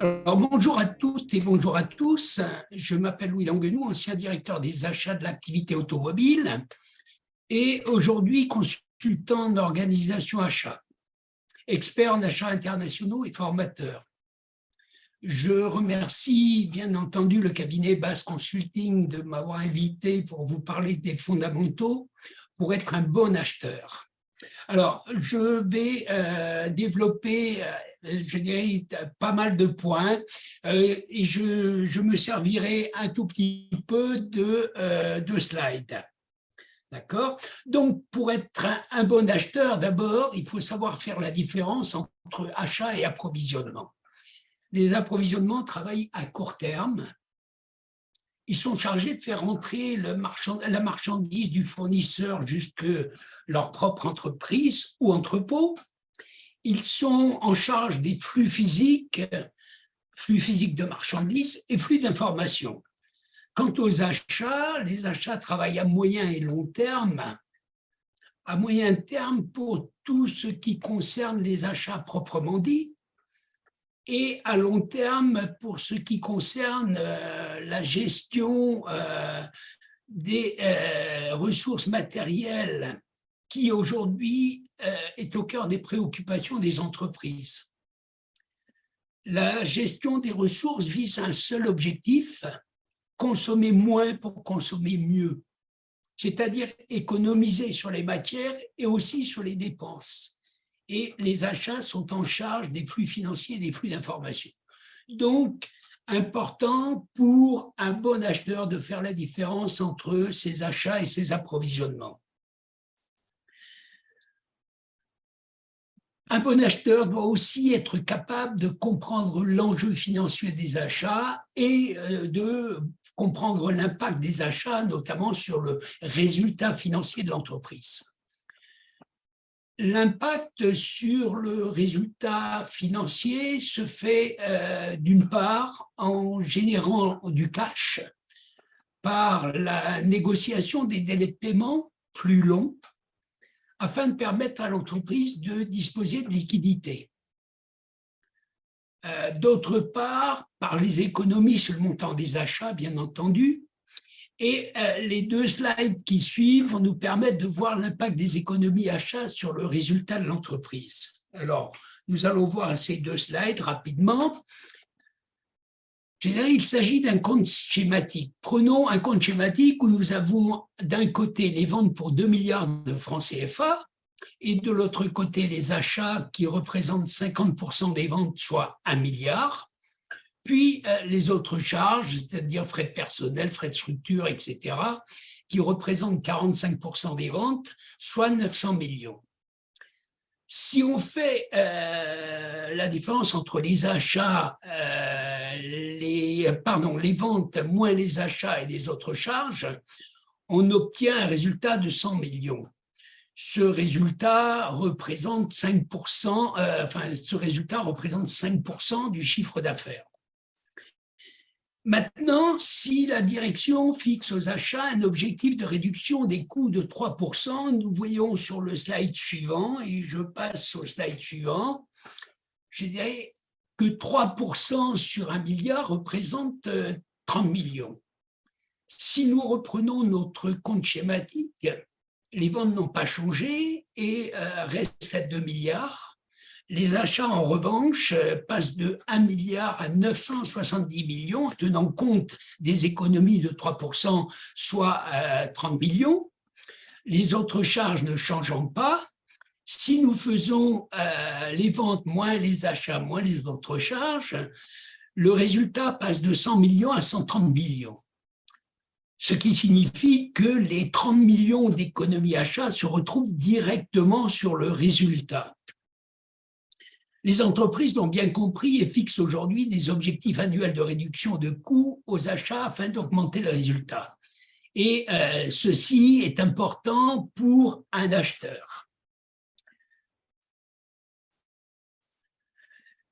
Alors, bonjour à toutes et bonjour à tous. Je m'appelle Louis Languenou, ancien directeur des achats de l'activité automobile et aujourd'hui consultant d'organisation achat, expert en achats internationaux et formateur. Je remercie bien entendu le cabinet Bass Consulting de m'avoir invité pour vous parler des fondamentaux pour être un bon acheteur. Alors, je vais développer, je dirais, pas mal de points et je me servirai un tout petit peu de slides. D'accord? Donc, pour être un bon acheteur, d'abord, il faut savoir faire la différence entre achat et approvisionnement. Les approvisionnements travaillent à court terme. Ils sont chargés de faire entrer la marchandise du fournisseur jusque leur propre entreprise ou entrepôt. Ils sont en charge des flux physiques de marchandises et flux d'informations. Quant aux achats, les achats travaillent à moyen et long terme. À moyen terme pour tout ce qui concerne les achats proprement dits, et à long terme pour ce qui concerne la gestion des ressources matérielles qui aujourd'hui est au cœur des préoccupations des entreprises. La gestion des ressources vise un seul objectif, consommer moins pour consommer mieux, c'est-à-dire économiser sur les matières et aussi sur les dépenses. Et les achats sont en charge des flux financiers et des flux d'informations. Donc, important pour un bon acheteur de faire la différence entre ses achats et ses approvisionnements. Un bon acheteur doit aussi être capable de comprendre l'enjeu financier des achats et de comprendre l'impact des achats, notamment sur le résultat financier de l'entreprise. L'impact sur le résultat financier se fait d'une part en générant du cash par la négociation des délais de paiement plus longs afin de permettre à l'entreprise de disposer de liquidités. D'autre part, par les économies sur le montant des achats, bien entendu, et les deux slides qui suivent nous permettent de voir l'impact des économies achats sur le résultat de l'entreprise. Alors, nous allons voir ces deux slides rapidement. Je dirais qu'il s'agit d'un compte schématique. Prenons un compte schématique où nous avons d'un côté les ventes pour 2 milliards de francs CFA et de l'autre côté les achats qui représentent 50% des ventes, soit 1 milliard. Puis les autres charges, c'est-à-dire frais de personnel, frais de structure, etc., qui représentent 45% des ventes, soit 900 millions. Si on fait la différence entre les achats, les ventes moins les achats et les autres charges, on obtient un résultat de 100 millions. Ce résultat représente 5% du chiffre d'affaires. Maintenant, si la direction fixe aux achats un objectif de réduction des coûts de 3%, nous voyons sur le slide suivant, et je passe au slide suivant, je dirais que 3% sur 1 milliard représente 30 millions. Si nous reprenons notre compte schématique, les ventes n'ont pas changé et restent à 2 milliards. Les achats, en revanche, passent de 1 milliard à 970 millions, tenant compte des économies de 3%, soit 30 millions. Les autres charges ne changeant pas. Si nous faisons les ventes moins les achats moins les autres charges, le résultat passe de 100 millions à 130 millions. Ce qui signifie que les 30 millions d'économies achats se retrouvent directement sur le résultat. Les entreprises l'ont bien compris et fixent aujourd'hui des objectifs annuels de réduction de coûts aux achats afin d'augmenter le résultat. Et ceci est important pour un acheteur.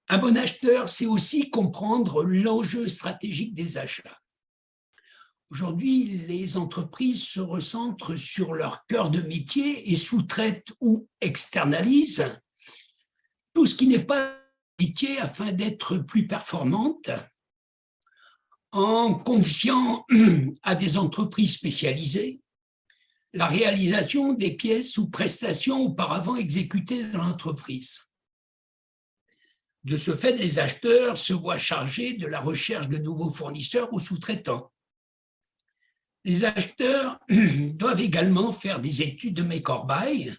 Un bon acheteur, c'est aussi comprendre l'enjeu stratégique des achats. Aujourd'hui, les entreprises se recentrent sur leur cœur de métier et sous-traitent ou externalisent tout ce qui n'est pas métier afin d'être plus performante en confiant à des entreprises spécialisées la réalisation des pièces ou prestations auparavant exécutées dans l'entreprise. De ce fait, les acheteurs se voient chargés de la recherche de nouveaux fournisseurs ou sous-traitants. Les acheteurs doivent également faire des études de make or buy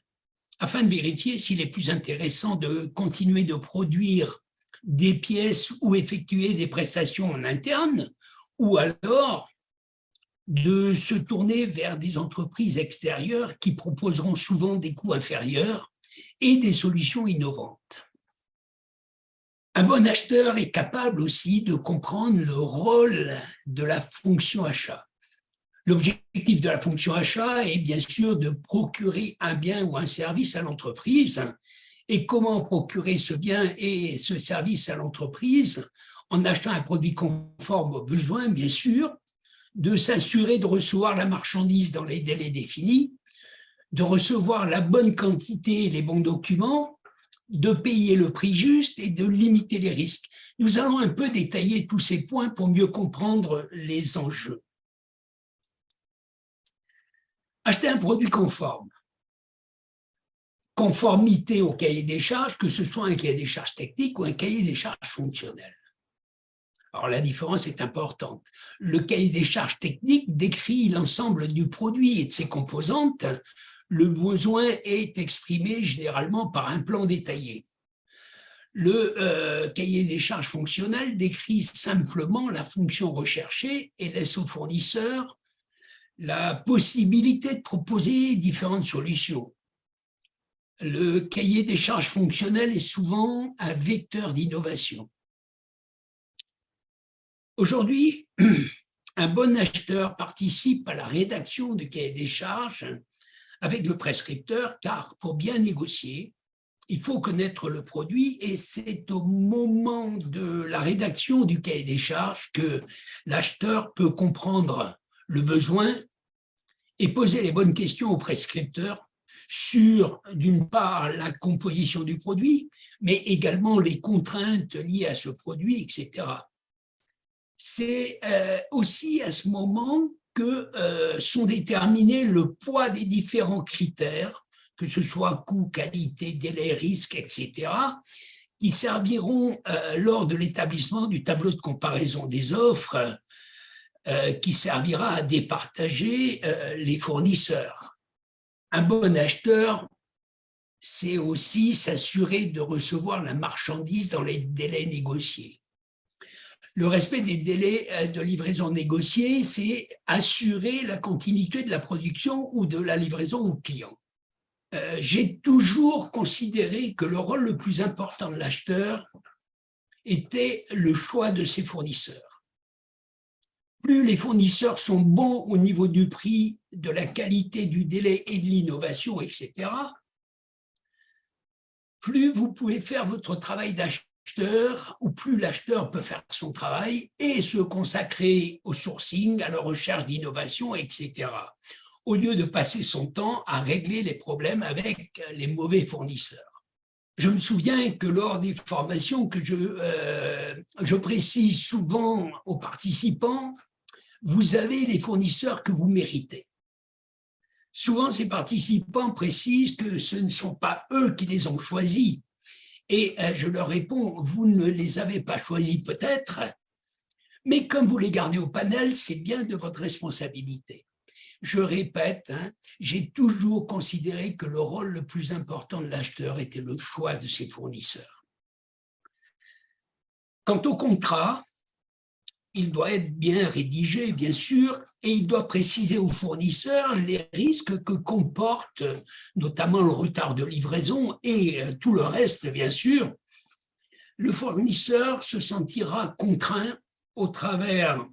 afin de vérifier s'il est plus intéressant de continuer de produire des pièces ou effectuer des prestations en interne, ou alors de se tourner vers des entreprises extérieures qui proposeront souvent des coûts inférieurs et des solutions innovantes. Un bon acheteur est capable aussi de comprendre le rôle de la fonction achat. L'objectif de la fonction achat est bien sûr de procurer un bien ou un service à l'entreprise. Et comment procurer ce bien et ce service à l'entreprise? En achetant un produit conforme aux besoins, bien sûr, de s'assurer de recevoir la marchandise dans les délais définis, de recevoir la bonne quantité et les bons documents, de payer le prix juste et de limiter les risques. Nous allons un peu détailler tous ces points pour mieux comprendre les enjeux. Acheter un produit conforme. Conformité au cahier des charges, que ce soit un cahier des charges technique ou un cahier des charges fonctionnel. Alors la différence est importante. Le cahier des charges technique décrit l'ensemble du produit et de ses composantes. Le besoin est exprimé généralement par un plan détaillé. Le cahier des charges fonctionnel décrit simplement la fonction recherchée et laisse au fournisseur la possibilité de proposer différentes solutions. Le cahier des charges fonctionnel est souvent un vecteur d'innovation. Aujourd'hui, un bon acheteur participe à la rédaction du cahier des charges avec le prescripteur, car pour bien négocier, il faut connaître le produit et c'est au moment de la rédaction du cahier des charges que l'acheteur peut comprendre le besoin et poser les bonnes questions au prescripteur sur, d'une part, la composition du produit, mais également les contraintes liées à ce produit, etc. C'est aussi à ce moment que sont déterminés le poids des différents critères, que ce soit coût, qualité, délai, risque, etc., qui serviront lors de l'établissement du tableau de comparaison des offres, qui servira à départager les fournisseurs. Un bon acheteur, c'est aussi s'assurer de recevoir la marchandise dans les délais négociés. Le respect des délais de livraison négociés, c'est assurer la continuité de la production ou de la livraison au client. J'ai toujours considéré que le rôle le plus important de l'acheteur était le choix de ses fournisseurs. Plus les fournisseurs sont bons au niveau du prix, de la qualité, du délai et de l'innovation, etc., plus vous pouvez faire votre travail d'acheteur, ou plus l'acheteur peut faire son travail et se consacrer au sourcing, à la recherche d'innovation, etc., au lieu de passer son temps à régler les problèmes avec les mauvais fournisseurs. Je me souviens que lors des formations que je précise souvent aux participants, vous avez les fournisseurs que vous méritez. Souvent, ces participants précisent que ce ne sont pas eux qui les ont choisis. Et je leur réponds, vous ne les avez pas choisis peut-être, mais comme vous les gardez au panel, c'est bien de votre responsabilité. Je répète, j'ai toujours considéré que le rôle le plus important de l'acheteur était le choix de ses fournisseurs. Quant au contrat, il doit être bien rédigé, bien sûr, et il doit préciser aux fournisseurs les risques que comporte notamment le retard de livraison et tout le reste, bien sûr. Le fournisseur se sentira contraint au travers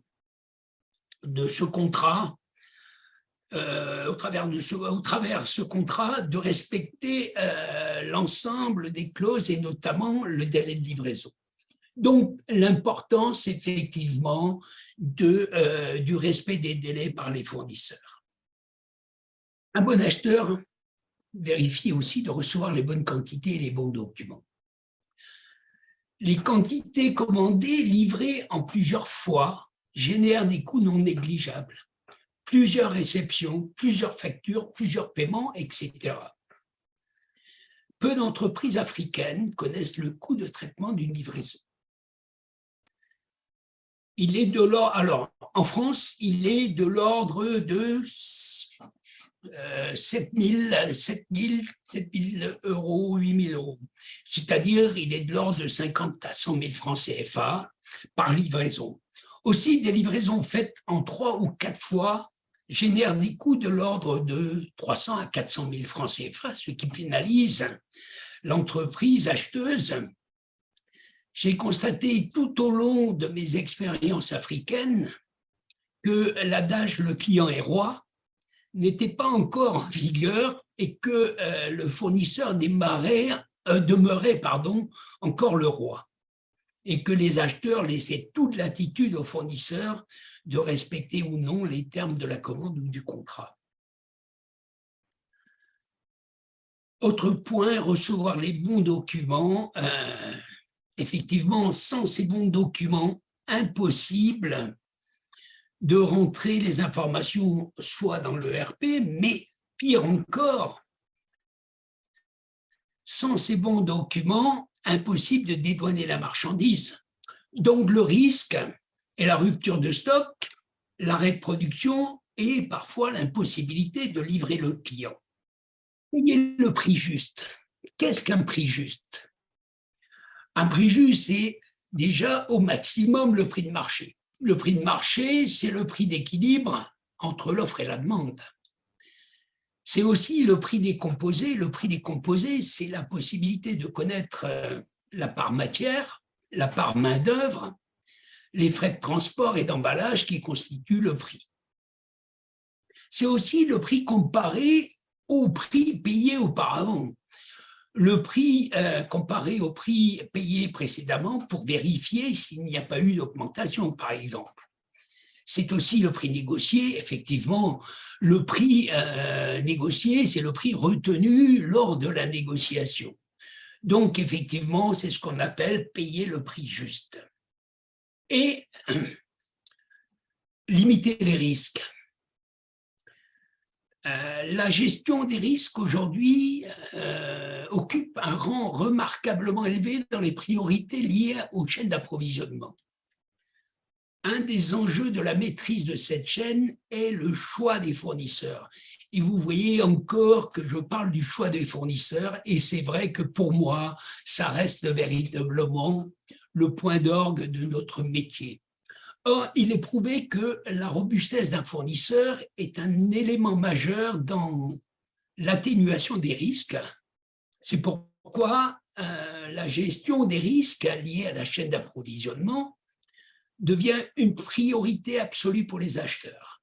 de ce contrat, ce contrat, de respecter l'ensemble des clauses et notamment le délai de livraison. Donc, l'importance, effectivement, du respect des délais par les fournisseurs. Un bon acheteur vérifie aussi de recevoir les bonnes quantités et les bons documents. Les quantités commandées livrées en plusieurs fois génèrent des coûts non négligeables. Plusieurs réceptions, plusieurs factures, plusieurs paiements, etc. Peu d'entreprises africaines connaissent le coût de traitement d'une livraison. Il est de l'ordre, alors en France, il est de l'ordre de 7 000 euros, 8 000 euros. C'est-à-dire, il est de l'ordre de 50 à 100 000 francs CFA par livraison. Aussi, des livraisons faites en 3 ou 4 fois génèrent des coûts de l'ordre de 300 à 400 000 francs CFA, ce qui pénalise l'entreprise acheteuse. J'ai constaté tout au long de mes expériences africaines que l'adage « le client est roi » n'était pas encore en vigueur et que le fournisseur demeurait encore le roi et que les acheteurs laissaient toute latitude aux fournisseurs de respecter ou non les termes de la commande ou du contrat. Autre point, recevoir les bons documents. Effectivement, sans ces bons documents, impossible de rentrer les informations soit dans le RP, mais pire encore, sans ces bons documents, impossible de dédouaner la marchandise. Donc le risque est la rupture de stock, l'arrêt de production et parfois l'impossibilité de livrer le client. Ayez le prix juste. Qu'est-ce qu'un prix juste? Un prix juste, c'est déjà au maximum le prix de marché. Le prix de marché, c'est le prix d'équilibre entre l'offre et la demande. C'est aussi le prix des composés. Le prix des composés, c'est la possibilité de connaître la part matière, la part main-d'œuvre, les frais de transport et d'emballage qui constituent le prix. C'est aussi le prix comparé au prix payé auparavant. Le prix comparé au prix payé précédemment pour vérifier s'il n'y a pas eu d'augmentation, par exemple. C'est aussi le prix négocié. Effectivement, le prix négocié, c'est le prix retenu lors de la négociation. Donc, effectivement, c'est ce qu'on appelle payer le prix juste. Et limiter les risques. La gestion des risques aujourd'hui occupe un rang remarquablement élevé dans les priorités liées aux chaînes d'approvisionnement. Un des enjeux de la maîtrise de cette chaîne est le choix des fournisseurs. Et vous voyez encore que je parle du choix des fournisseurs, et c'est vrai que pour moi, ça reste véritablement le point d'orgue de notre métier. Or, il est prouvé que la robustesse d'un fournisseur est un élément majeur dans l'atténuation des risques. C'est pourquoi la gestion des risques liés à la chaîne d'approvisionnement devient une priorité absolue pour les acheteurs.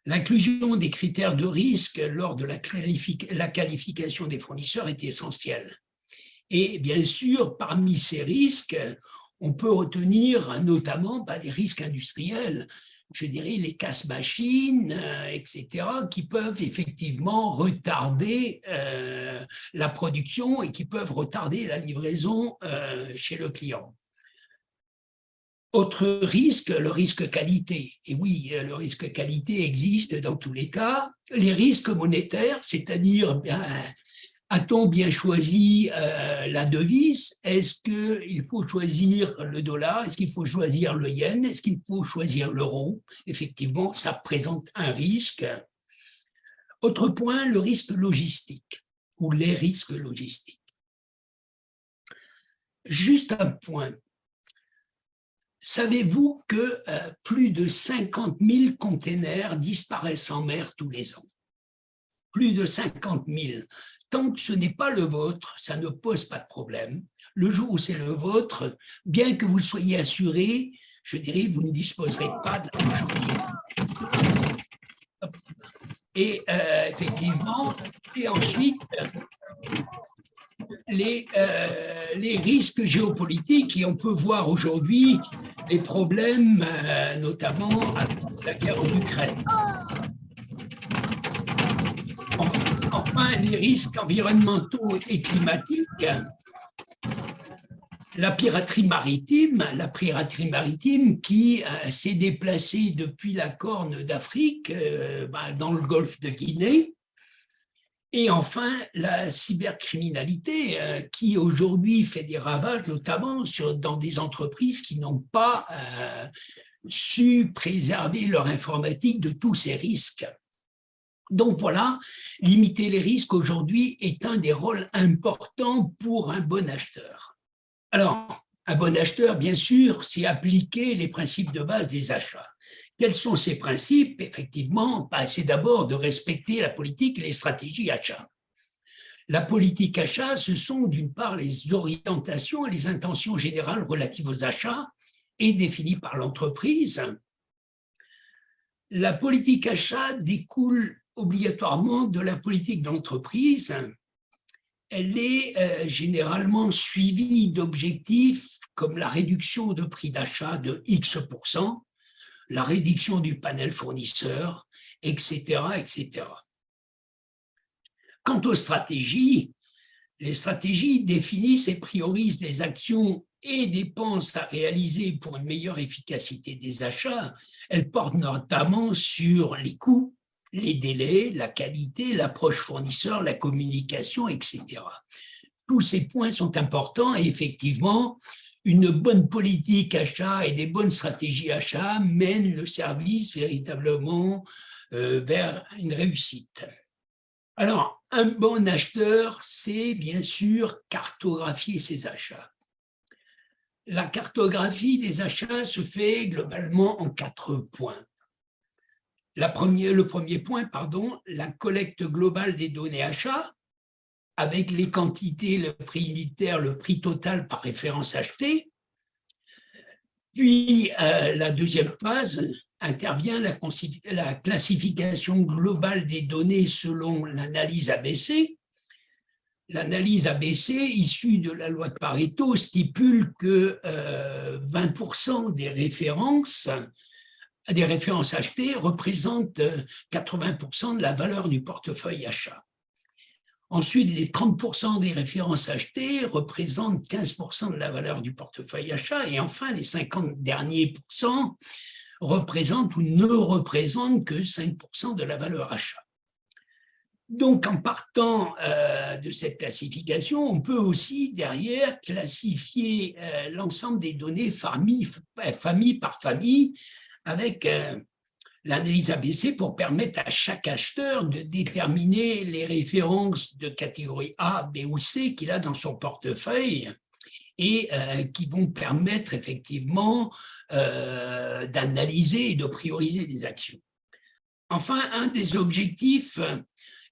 L'inclusion des critères de risque lors de la qualification des fournisseurs est essentielle. Et bien sûr, parmi ces risques, on peut retenir notamment les risques industriels, je dirais les casse-machines, etc., qui peuvent effectivement retarder la production et qui peuvent retarder la livraison chez le client. Autre risque, le risque qualité. Et oui, le risque qualité existe dans tous les cas. Les risques monétaires, c'est-à-dire, a-t-on bien choisi la devise? Est-ce qu'il faut choisir le dollar? Est-ce qu'il faut choisir le yen? Est-ce qu'il faut choisir l'euro? Effectivement, ça présente un risque. Autre point, le risque logistique ou les risques logistiques. Juste un point. Savez-vous que plus de 50 000 containers disparaissent en mer tous les ans? Plus de 50 000. Tant que ce n'est pas le vôtre, ça ne pose pas de problème. Le jour où c'est le vôtre, bien que vous le soyez assuré, je dirais, vous ne disposerez pas de la marchandise. Et effectivement, et ensuite, les risques géopolitiques, et on peut voir aujourd'hui des problèmes, notamment avec la guerre en Ukraine. Enfin, les risques environnementaux et climatiques. la piraterie maritime qui s'est déplacée depuis la Corne d'Afrique dans le golfe de Guinée. Et enfin, la cybercriminalité qui aujourd'hui fait des ravages, notamment dans des entreprises qui n'ont pas su préserver leur informatique de tous ces risques. Donc voilà, limiter les risques aujourd'hui est un des rôles importants pour un bon acheteur. Alors, un bon acheteur, bien sûr, c'est appliquer les principes de base des achats. Quels sont ces principes? Effectivement, c'est d'abord de respecter la politique et les stratégies achats. La politique achat, ce sont d'une part les orientations et les intentions générales relatives aux achats et définies par l'entreprise. La politique achat découle obligatoirement de la politique d'entreprise. Elle est généralement suivie d'objectifs comme la réduction de prix d'achat de X%, la réduction du panel fournisseur, etc., etc. Quant aux stratégies, les stratégies définissent et priorisent les actions et dépenses à réaliser pour une meilleure efficacité des achats. Elles portent notamment sur les coûts, les délais, la qualité, l'approche fournisseur, la communication, etc. Tous ces points sont importants et effectivement, une bonne politique achat et des bonnes stratégies achat mènent le service véritablement vers une réussite. Alors, un bon acheteur, c'est bien sûr cartographier ses achats. La cartographie des achats se fait globalement en 4 points. Le premier point, la collecte globale des données achats, avec les quantités, le prix unitaire, le prix total par référence achetée. Puis, la deuxième phase, intervient la classification globale des données selon l'analyse ABC. L'analyse ABC, issue de la loi de Pareto, stipule que 20% des références achetées représentent 80% de la valeur du portefeuille achat. Ensuite, les 30% des références achetées représentent 15% de la valeur du portefeuille achat. Et enfin, les 50 derniers pourcents représentent ou ne représentent que 5% de la valeur achat. Donc, en partant de cette classification, on peut aussi derrière classifier l'ensemble des données famille par famille avec l'analyse ABC pour permettre à chaque acheteur de déterminer les références de catégorie A, B ou C qu'il a dans son portefeuille et qui vont permettre effectivement d'analyser et de prioriser les actions. Enfin, un des objectifs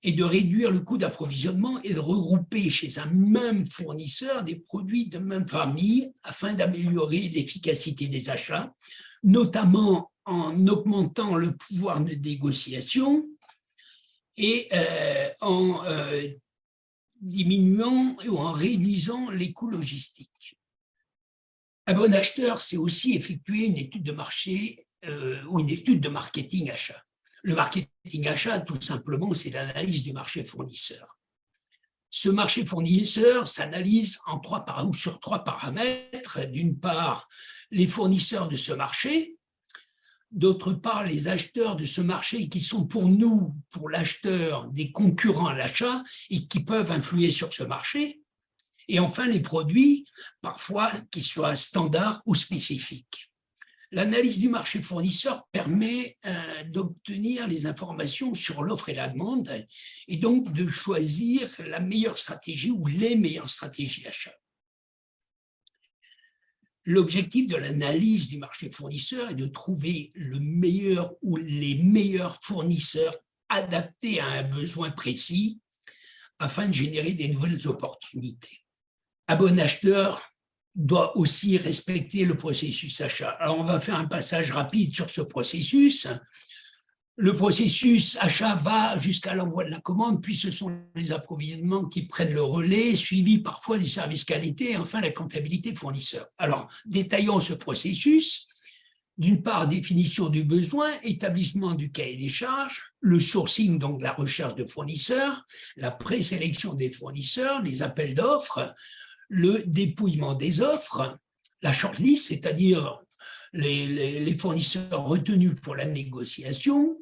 est de réduire le coût d'approvisionnement et de regrouper chez un même fournisseur des produits de même famille afin d'améliorer l'efficacité des achats, notamment en augmentant le pouvoir de négociation et en diminuant ou en réduisant les coûts logistiques. Un bon acheteur, c'est aussi effectuer une étude de marché ou une étude de marketing achat. Le marketing achat, tout simplement, c'est l'analyse du marché fournisseur. Ce marché fournisseur s'analyse sur 3 paramètres. D'une part, les fournisseurs de ce marché, d'autre part, les acheteurs de ce marché qui sont pour nous, pour l'acheteur, des concurrents à l'achat et qui peuvent influer sur ce marché. Et enfin, les produits, parfois, qui soient standards ou spécifiques. L'analyse du marché fournisseur permet d'obtenir les informations sur l'offre et la demande et donc de choisir la meilleure stratégie ou les meilleures stratégies d'achat. L'objectif de l'analyse du marché fournisseur est de trouver le meilleur ou les meilleurs fournisseurs adaptés à un besoin précis afin de générer des nouvelles opportunités. Un bon acheteur doit aussi respecter le processus achat. Alors, on va faire un passage rapide sur ce processus. Le processus achat va jusqu'à l'envoi de la commande, puis ce sont les approvisionnements qui prennent le relais, suivis parfois du service qualité et enfin la comptabilité fournisseur. Alors, détaillons ce processus. D'une part, définition du besoin, établissement du cahier des charges, le sourcing, donc la recherche de fournisseurs, la présélection des fournisseurs, les appels d'offres, le dépouillement des offres, la shortlist, c'est-à-dire les fournisseurs retenus pour la négociation,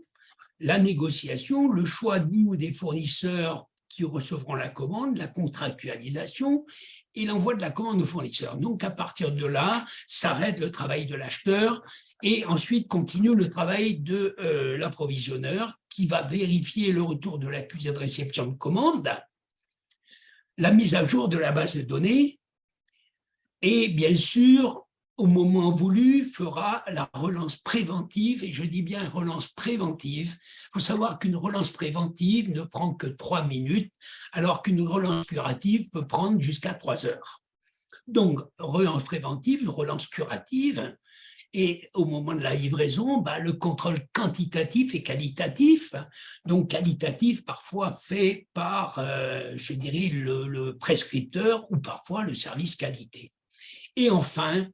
le choix du ou des fournisseurs qui recevront la commande, la contractualisation et l'envoi de la commande au fournisseur. Donc, à partir de là, s'arrête le travail de l'acheteur et ensuite continue le travail de l'approvisionneur qui va vérifier le retour de l'accusé de réception de commande, la mise à jour de la base de données et bien sûr, au moment voulu, fera la relance préventive, et je dis bien relance préventive. Il faut savoir qu'une relance préventive ne prend que 3 minutes, alors qu'une relance curative peut prendre jusqu'à 3 heures. Donc, relance préventive, relance curative, et au moment de la livraison, le contrôle quantitatif et qualitatif, donc qualitatif parfois fait par, je dirais, le prescripteur ou parfois le service qualité. Et enfin,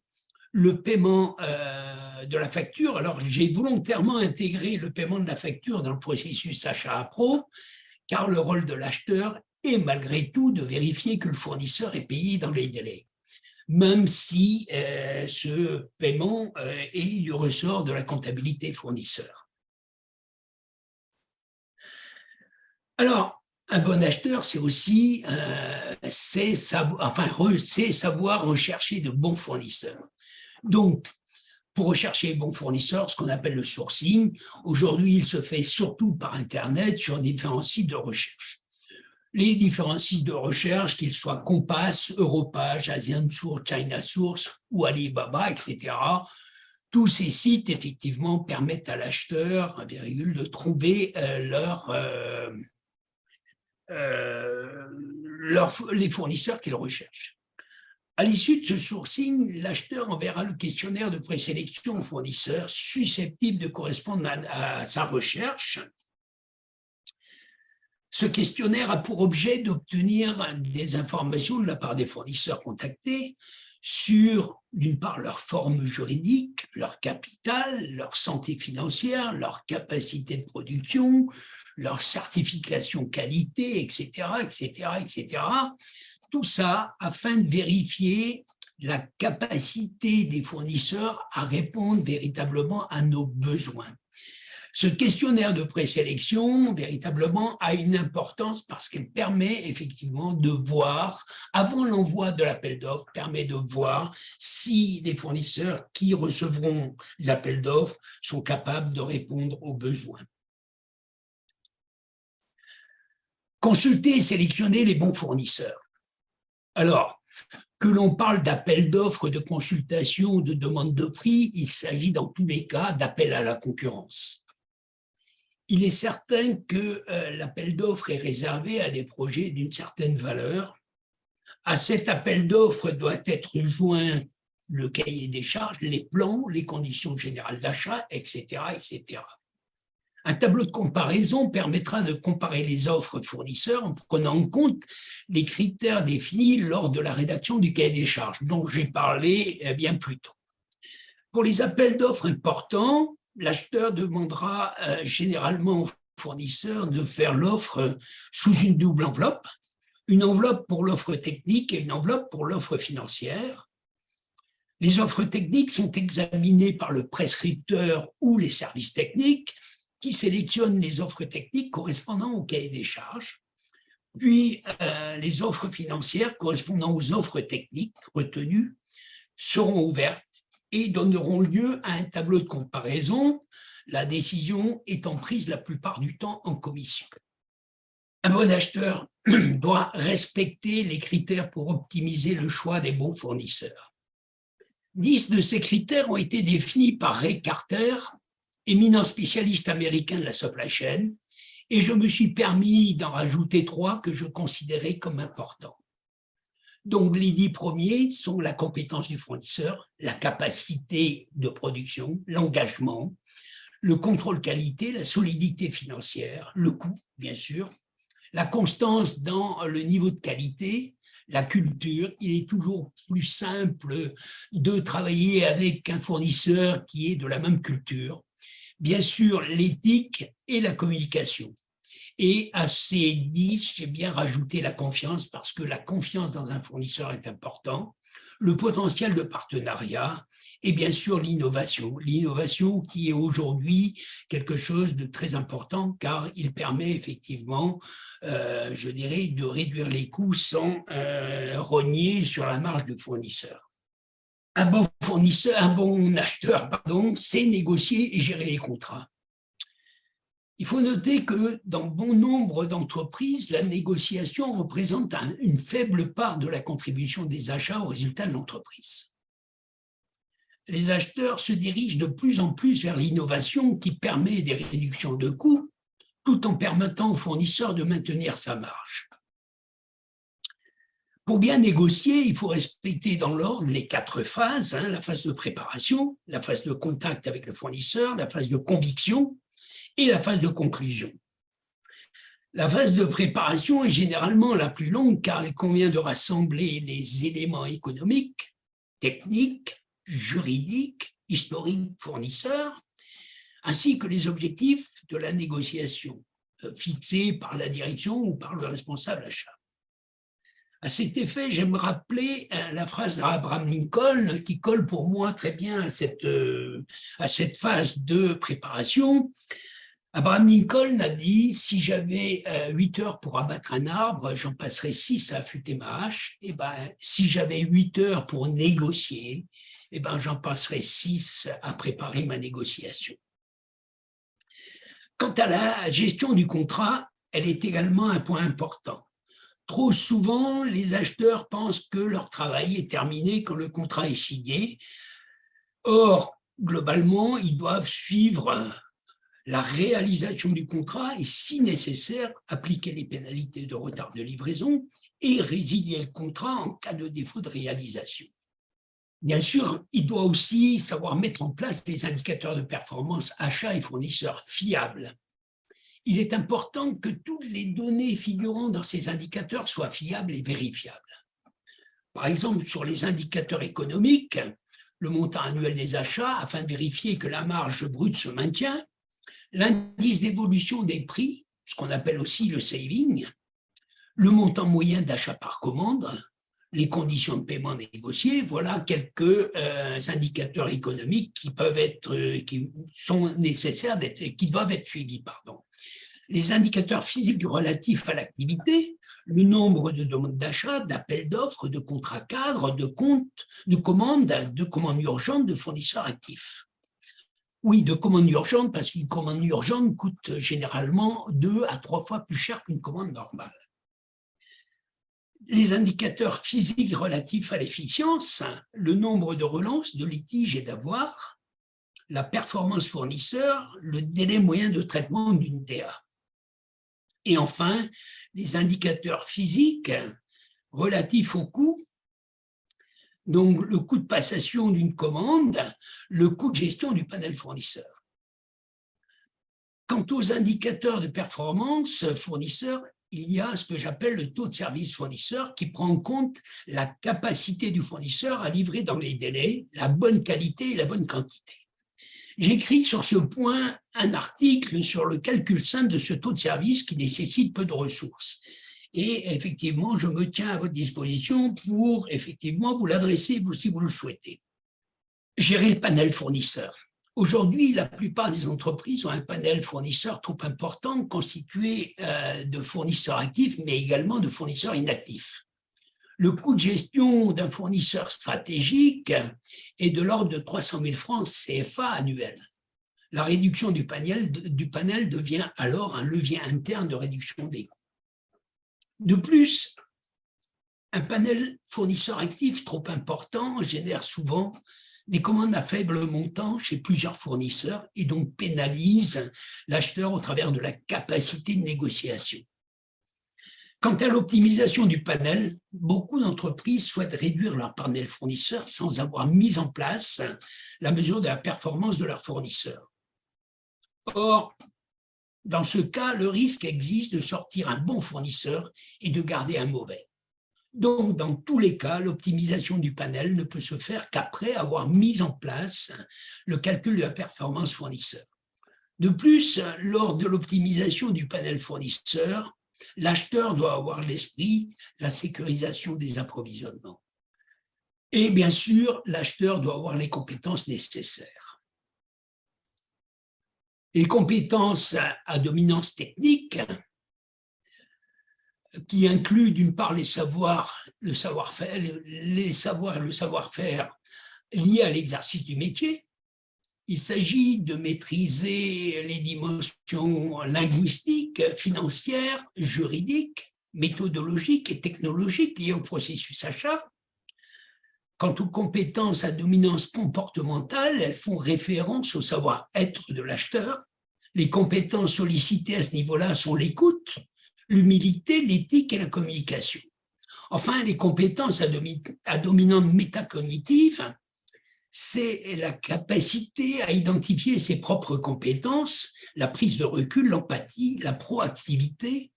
le paiement de la facture. Alors, j'ai volontairement intégré le paiement de la facture dans le processus achat-appro, car le rôle de l'acheteur est malgré tout de vérifier que le fournisseur est payé dans les délais, même si ce paiement est du ressort de la comptabilité fournisseur. Alors, un bon acheteur, c'est aussi savoir rechercher de bons fournisseurs. Donc, pour rechercher les bons fournisseurs, ce qu'on appelle le sourcing, aujourd'hui, il se fait surtout par Internet sur différents sites de recherche. Les différents sites de recherche, qu'ils soient Compass, Europage, Asian Source, China Source ou Alibaba, etc., tous ces sites, effectivement, permettent à l'acheteur de trouver les fournisseurs qu'il recherche. À l'issue de ce sourcing, l'acheteur enverra le questionnaire de présélection au fournisseur susceptible de correspondre à sa recherche. Ce questionnaire a pour objet d'obtenir des informations de la part des fournisseurs contactés sur, d'une part, leur forme juridique, leur capital, leur santé financière, leur capacité de production, leur certification qualité, etc., etc., etc., tout ça afin de vérifier la capacité des fournisseurs à répondre véritablement à nos besoins. Ce questionnaire de présélection, véritablement, a une importance parce qu'il permet effectivement de voir, avant l'envoi de l'appel d'offres, permet de voir si les fournisseurs qui recevront les appels d'offres sont capables de répondre aux besoins. Consulter et sélectionner les bons fournisseurs. Alors, que l'on parle d'appel d'offres, de consultation ou de demande de prix, il s'agit dans tous les cas d'appel à la concurrence. Il est certain que l'appel d'offres est réservé à des projets d'une certaine valeur. À cet appel d'offres doit être joint le cahier des charges, les plans, les conditions générales d'achat, etc., etc. Un tableau de comparaison permettra de comparer les offres fournisseurs en prenant en compte les critères définis lors de la rédaction du cahier des charges, dont j'ai parlé bien plus tôt. Pour les appels d'offres importants, l'acheteur demandera généralement au fournisseur de faire l'offre sous une double enveloppe, une enveloppe pour l'offre technique et une enveloppe pour l'offre financière. Les offres techniques sont examinées par le prescripteur ou les services techniques qui sélectionnent les offres techniques correspondant au cahier des charges, puis les offres financières correspondant aux offres techniques retenues seront ouvertes et donneront lieu à un tableau de comparaison, la décision étant prise la plupart du temps en commission. Un bon acheteur doit respecter les critères pour optimiser le choix des bons fournisseurs. 10 de ces critères ont été définis par Ray Carter, éminent spécialiste américain de la supply chain, et je me suis permis d'en rajouter 3 que je considérais comme importants. Donc, les 10 premiers sont la compétence du fournisseur, la capacité de production, l'engagement, le contrôle qualité, la solidité financière, le coût, bien sûr, la constance dans le niveau de qualité, la culture. Il est toujours plus simple de travailler avec un fournisseur qui est de la même culture. Bien sûr, l'éthique et la communication. Et à ces 10, j'ai bien rajouté la confiance parce que la confiance dans un fournisseur est important, le potentiel de partenariat et bien sûr l'innovation. L'innovation qui est aujourd'hui quelque chose de très important car il permet effectivement, je dirais, de réduire les coûts sans rogner sur la marge du fournisseur. Un bon fournisseur, un bon acheteur, pardon, c'est négocier et gérer les contrats. Il faut noter que dans bon nombre d'entreprises, la négociation représente une faible part de la contribution des achats au résultat de l'entreprise. Les acheteurs se dirigent de plus en plus vers l'innovation qui permet des réductions de coûts, tout en permettant au fournisseur de maintenir sa marge. Pour bien négocier, il faut respecter dans l'ordre les 4 phases, la phase de préparation, la phase de contact avec le fournisseur, la phase de conviction, et la phase de conclusion. La phase de préparation est généralement la plus longue car il convient de rassembler les éléments économiques, techniques, juridiques, historiques fournisseurs, ainsi que les objectifs de la négociation fixés par la direction ou par le responsable achat. À cet effet, j'aime rappeler la phrase d'Abraham Lincoln qui colle pour moi très bien à cette phase de préparation. Abraham Lincoln a dit « Si j'avais 8 heures pour abattre un arbre, j'en passerais 6 à affûter ma hache. Et si j'avais 8 heures pour négocier, j'en passerais 6 à préparer ma négociation. » Quant à la gestion du contrat, elle est également un point important. Trop souvent, les acheteurs pensent que leur travail est terminé quand le contrat est signé. Or, globalement, ils doivent suivre la réalisation du contrat et, si nécessaire, appliquer les pénalités de retard de livraison et résilier le contrat en cas de défaut de réalisation. Bien sûr, il doit aussi savoir mettre en place des indicateurs de performance achats et fournisseurs fiables. Il est important que toutes les données figurant dans ces indicateurs soient fiables et vérifiables. Par exemple, sur les indicateurs économiques, le montant annuel des achats afin de vérifier que la marge brute se maintient, l'indice d'évolution des prix, ce qu'on appelle aussi le saving, le montant moyen d'achat par commande, les conditions de paiement négociées, voilà quelques indicateurs économiques qui sont nécessaires qui doivent être suivis. Les indicateurs physiques relatifs à l'activité, le nombre de demandes d'achat, d'appels d'offres, de contrats cadres, de commandes urgentes de fournisseurs actifs. Oui, de commandes urgentes, parce qu'une commande urgente coûte généralement 2 à 3 fois plus cher qu'une commande normale. Les indicateurs physiques relatifs à l'efficience, le nombre de relances, de litiges et d'avoirs, la performance fournisseur, le délai moyen de traitement d'une TA. Et enfin, les indicateurs physiques relatifs au coût, donc le coût de passation d'une commande, le coût de gestion du panel fournisseur. Quant aux indicateurs de performance fournisseur, il y a ce que j'appelle le taux de service fournisseur qui prend en compte la capacité du fournisseur à livrer dans les délais, la bonne qualité et la bonne quantité. J'écris sur ce point un article sur le calcul simple de ce taux de service qui nécessite peu de ressources. Et effectivement, je me tiens à votre disposition pour effectivement vous l'adresser si vous le souhaitez. Gérer le panel fournisseur. Aujourd'hui, la plupart des entreprises ont un panel fournisseur trop important constitué de fournisseurs actifs, mais également de fournisseurs inactifs. Le coût de gestion d'un fournisseur stratégique est de l'ordre de 300 000 francs CFA annuels. La réduction du panel devient alors un levier interne de réduction des coûts. De plus, un panel fournisseur actif trop important génère souvent des commandes à faible montant chez plusieurs fournisseurs et donc pénalise l'acheteur au travers de la capacité de négociation. Quant à l'optimisation du panel, beaucoup d'entreprises souhaitent réduire leur panel fournisseur sans avoir mis en place la mesure de la performance de leur fournisseur. Or, dans ce cas, le risque existe de sortir un bon fournisseur et de garder un mauvais. Donc, dans tous les cas, l'optimisation du panel ne peut se faire qu'après avoir mis en place le calcul de la performance fournisseur. De plus, lors de l'optimisation du panel fournisseur, l'acheteur doit avoir à l'esprit la sécurisation des approvisionnements. Et bien sûr, l'acheteur doit avoir les compétences nécessaires. Les compétences à dominance technique, qui incluent d'une part les savoirs et le savoir-faire liés à l'exercice du métier. Il s'agit de maîtriser les dimensions linguistiques, financières, juridiques, méthodologiques et technologiques liées au processus achat. Quant aux compétences à dominance comportementale, elles font référence au savoir-être de l'acheteur. Les compétences sollicitées à ce niveau-là sont l'écoute, l'humilité, l'éthique et la communication. Enfin, les compétences à dominante métacognitive, c'est la capacité à identifier ses propres compétences, la prise de recul, l'empathie, la proactivité,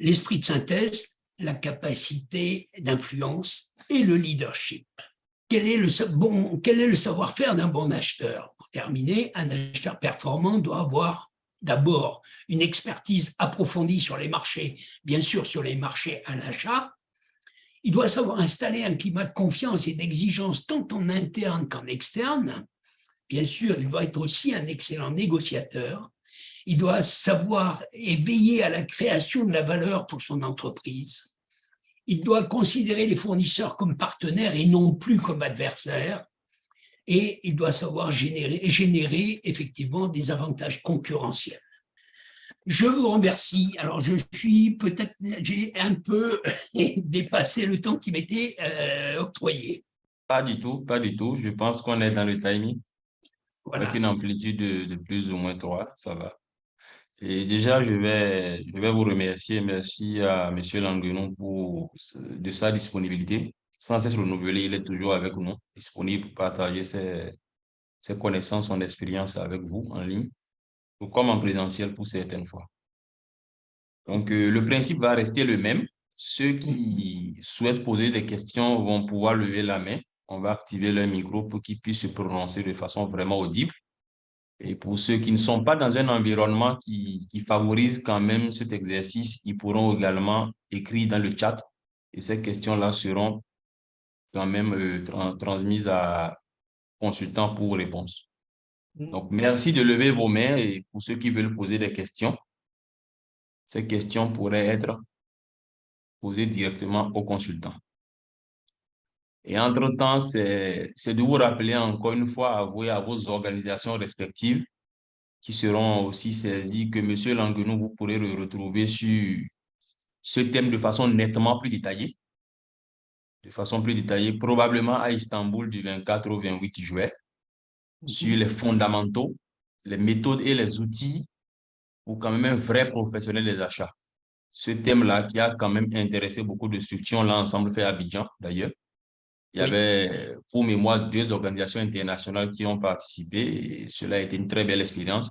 l'esprit de synthèse, la capacité d'influence et le leadership. Quel est le savoir-faire d'un bon acheteur? Pour terminer, un acheteur performant doit avoir d'abord une expertise approfondie sur les marchés, bien sûr sur les marchés à l'achat. Il doit savoir installer un climat de confiance et d'exigence tant en interne qu'en externe. Bien sûr, il doit être aussi un excellent négociateur. Il doit savoir et veiller à la création de la valeur pour son entreprise. Il doit considérer les fournisseurs comme partenaires et non plus comme adversaires. Et il doit savoir générer effectivement des avantages concurrentiels. Je vous remercie. Alors, j'ai un peu dépassé le temps qui m'était octroyé. Pas du tout, pas du tout. Je pense qu'on est dans le timing. Voilà. Avec une amplitude de plus ou moins 3, ça va. Et déjà, je vais vous remercier. Merci à M. Languenon de sa disponibilité. Sans cesse renouvelée, il est toujours avec nous, disponible pour partager ses connaissances, son expérience avec vous en ligne, ou comme en présentiel pour certaines fois. Donc, le principe va rester le même. Ceux qui souhaitent poser des questions vont pouvoir lever la main. On va activer leur micro pour qu'ils puissent se prononcer de façon vraiment audible. Et pour ceux qui ne sont pas dans un environnement qui favorise quand même cet exercice, ils pourront également écrire dans le chat et ces questions-là seront quand même transmises à consultants pour réponse. Donc, merci de lever vos mains et pour ceux qui veulent poser des questions, ces questions pourraient être posées directement aux consultants. Et entre-temps, c'est de vous rappeler encore une fois à vous et à vos organisations respectives qui seront aussi saisis, que M. Languenon, vous pourrez le retrouver sur ce thème de façon nettement plus détaillée. Probablement à Istanbul du 24 au 28 juillet, sur les fondamentaux, les méthodes et les outils pour quand même un vrai professionnel des achats. Ce thème-là qui a quand même intéressé beaucoup de structures, là ensemble fait à Abidjan d'ailleurs. Il y avait pour mémoire 2 organisations internationales qui ont participé et cela a été une très belle expérience.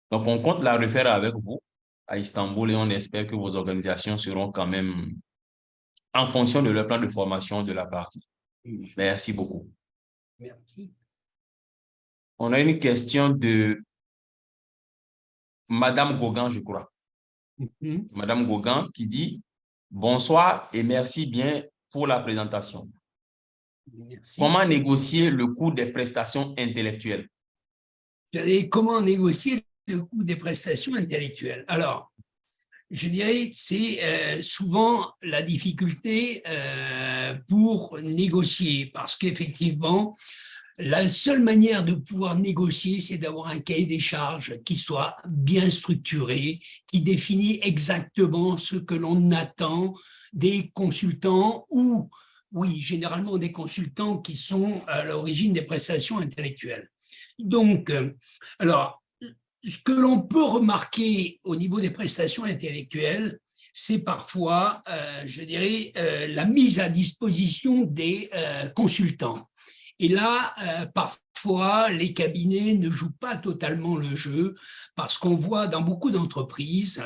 Donc, on compte la refaire avec vous à Istanbul et on espère que vos organisations seront quand même en fonction de leur plan de formation de la partie. Merci beaucoup. Merci. On a une question de Madame Gauguin, je crois. Madame Gauguin qui dit « Bonsoir et merci bien pour la présentation. Merci. Comment négocier le coût des prestations intellectuelles ?» Comment négocier le coût des prestations intellectuelles? Alors, je dirais c'est souvent la difficulté pour négocier, parce qu'effectivement, la seule manière de pouvoir négocier, c'est d'avoir un cahier des charges qui soit bien structuré, qui définit exactement ce que l'on attend des consultants ou, oui, généralement des consultants qui sont à l'origine des prestations intellectuelles. Donc, alors, ce que l'on peut remarquer au niveau des prestations intellectuelles, c'est parfois, je dirais, la mise à disposition des consultants. Et là, parfois, les cabinets ne jouent pas totalement le jeu parce qu'on voit dans beaucoup d'entreprises,